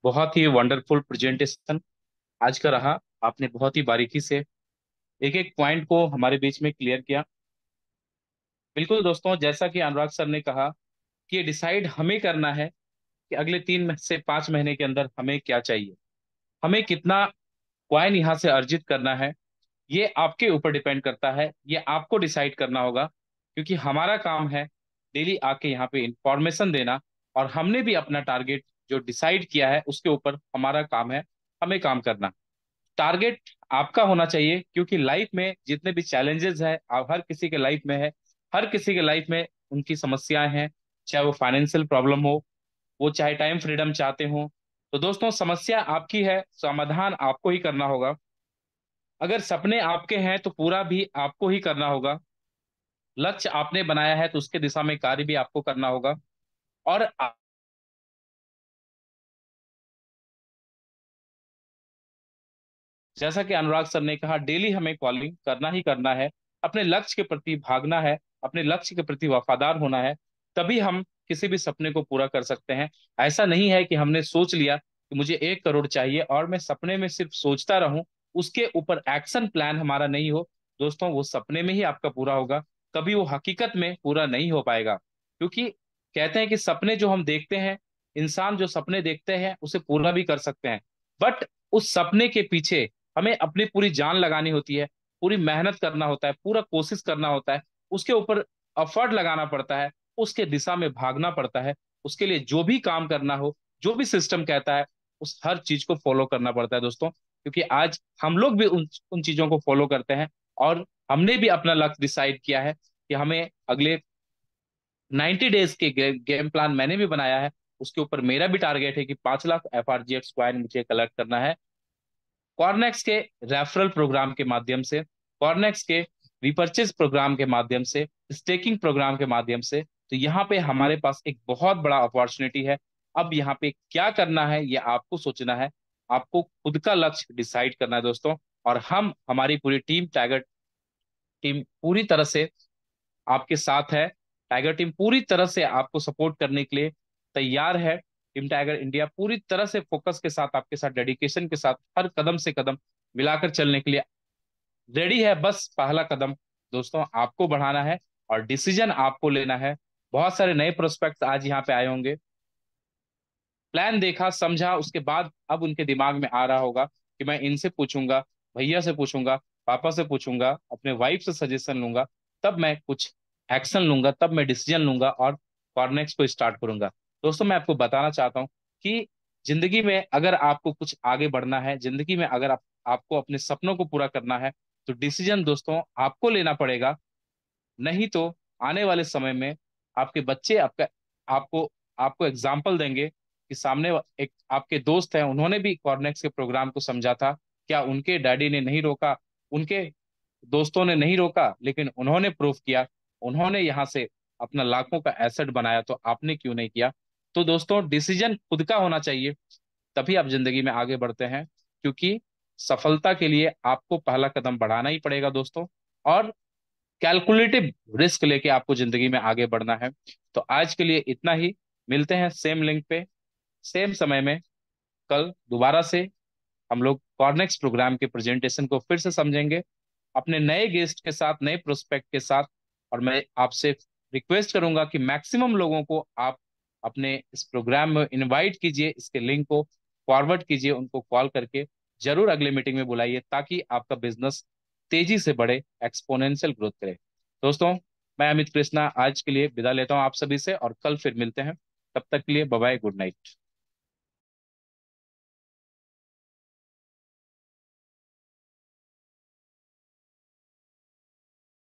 बहुत ही वंडरफुल प्रेजेंटेशन आज का रहा। आपने बहुत ही बारीकी से एक एक पॉइंट को हमारे बीच में क्लियर किया। बिल्कुल दोस्तों, जैसा कि अनुराग सर ने कहा कि ये डिसाइड हमें करना है कि अगले 3 से 5 महीने के अंदर हमें क्या चाहिए, हमें कितना कॉइन यहाँ से अर्जित करना है। ये आपके ऊपर डिपेंड करता है, ये आपको डिसाइड करना होगा। क्योंकि हमारा काम है डेली आके यहाँ पे इंफॉर्मेशन देना, और हमने भी अपना टारगेट जो डिसाइड किया है उसके ऊपर हमारा काम है, हमें काम करना। टारगेट आपका होना चाहिए, क्योंकि लाइफ में जितने भी चैलेंजेस है, आप हर किसी के लाइफ में है, हर किसी के लाइफ में उनकी समस्याएं हैं। चाहे वो फाइनेंशियल प्रॉब्लम हो, वो चाहे टाइम फ्रीडम चाहते हो। तो दोस्तों, समस्या आपकी है, समाधान आपको ही करना होगा। अगर सपने आपके हैं तो पूरा भी आपको ही करना होगा। लक्ष्य आपने बनाया है तो उसके दिशा में कार्य भी आपको करना होगा। और जैसा कि अनुराग सर ने कहा, डेली हमें कॉलिंग करना ही करना है, अपने लक्ष्य के प्रति भागना है, अपने लक्ष्य के प्रति वफादार होना है। तभी हम किसी भी सपने को पूरा कर सकते हैं। ऐसा नहीं है कि हमने सोच लिया कि मुझे 1 करोड़ चाहिए और मैं सपने में सिर्फ सोचता रहूं, उसके ऊपर एक्शन प्लान हमारा नहीं हो दोस्तों, वो सपने में ही आपका पूरा होगा, कभी वो हकीकत में पूरा नहीं हो पाएगा। क्योंकि कहते हैं कि सपने जो हम देखते हैं, इंसान जो सपने देखते हैं उसे पूरा भी कर सकते हैं, बट उस सपने के पीछे हमें अपनी पूरी जान लगानी होती है, पूरी मेहनत करना होता है, पूरा कोशिश करना होता है, उसके ऊपर एफर्ट लगाना पड़ता है, उसके दिशा में भागना पड़ता है। उसके लिए जो भी काम करना हो, जो भी सिस्टम कहता है, उस हर चीज को फॉलो करना पड़ता है दोस्तों। क्योंकि आज हम लोग भी उन उन चीजों को फॉलो करते हैं, और हमने भी अपना लक्ष्य डिसाइड किया है कि हमें अगले 90 डेज के गेम प्लान मैंने भी बनाया है। उसके ऊपर मेरा भी टारगेट है कि 5 लाख FRGX कॉइन मुझे कलेक्ट करना है, कॉर्नेक्स के रेफरल प्रोग्राम के माध्यम से, कॉर्नेक्स के रिपर्चेज प्रोग्राम के माध्यम से, स्टेकिंग प्रोग्राम के माध्यम से। तो यहाँ पे हमारे पास एक बहुत बड़ा अपॉर्चुनिटी है। अब यहाँ पे क्या करना है ये आपको सोचना है, आपको खुद का लक्ष्य डिसाइड करना है दोस्तों। और हम, हमारी पूरी टीम टाइगर टीम पूरी तरह से आपके साथ है। टाइगर टीम पूरी तरह से आपको सपोर्ट करने के लिए तैयार है। टीम टाइगर इंडिया पूरी तरह से फोकस के साथ, आपके साथ डेडिकेशन के साथ, हर कदम से कदम मिलाकर चलने के लिए रेडी है। बस पहला कदम दोस्तों आपको बढ़ाना है और डिसीजन आपको लेना है। बहुत सारे नए प्रोस्पेक्ट आज यहाँ पे आए होंगे, प्लान देखा समझा, उसके बाद अब उनके दिमाग में आ रहा होगा कि मैं इनसे पूछूंगा, भैया से पूछूंगा, पापा से पूछूंगा, अपने वाइफ से सजेशन लूंगा, तब मैं कुछ एक्शन लूंगा, तब मैं डिसीजन लूंगा और कॉर्नेक्स को स्टार्ट करूंगा। दोस्तों मैं आपको बताना चाहता हूँ कि जिंदगी में अगर आपको कुछ आगे बढ़ना है, जिंदगी में अगर आपको अपने सपनों को पूरा करना है, तो डिसीजन दोस्तों आपको लेना पड़ेगा। नहीं तो आने वाले समय में आपके बच्चे आपका आपको आपको एग्जाम्पल देंगे कि सामने एक आपके दोस्त हैं, उन्होंने भी कॉर्नेक्स के प्रोग्राम को समझा था, क्या उनके डैडी ने नहीं रोका, उनके दोस्तों ने नहीं रोका, लेकिन उन्होंने प्रूफ किया, उन्होंने यहाँ से अपना लाखों का एसेट बनाया, तो आपने क्यों नहीं किया। तो दोस्तों डिसीजन खुद का होना चाहिए, तभी आप जिंदगी में आगे बढ़ते हैं। क्योंकि सफलता के लिए आपको पहला कदम बढ़ाना ही पड़ेगा दोस्तों, और कैलकुलेटिव रिस्क लेके आपको जिंदगी में आगे बढ़ना है। तो आज के लिए इतना ही। मिलते हैं सेम लिंक पे, सेम समय में, कल दोबारा से हम लोग कॉर्नेक्स प्रोग्राम के प्रेजेंटेशन को फिर से समझेंगे, अपने नए गेस्ट के साथ, नए प्रोस्पेक्ट के साथ। और मैं आपसे रिक्वेस्ट करूंगा कि मैक्सिमम लोगों को आप अपने इस प्रोग्राम में इनवाइट कीजिए, इसके लिंक को फॉरवर्ड कीजिए, उनको कॉल करके जरूर अगले मीटिंग में बुलाइए, ताकि आपका बिजनेस तेजी से बढ़े, एक्सपोनेंशियल ग्रोथ करे। दोस्तों मैं अमित कृष्णा आज के लिए विदा लेता हूं आप सभी से, और कल फिर मिलते हैं। तब तक के लिए बाय बाय, गुड नाइट।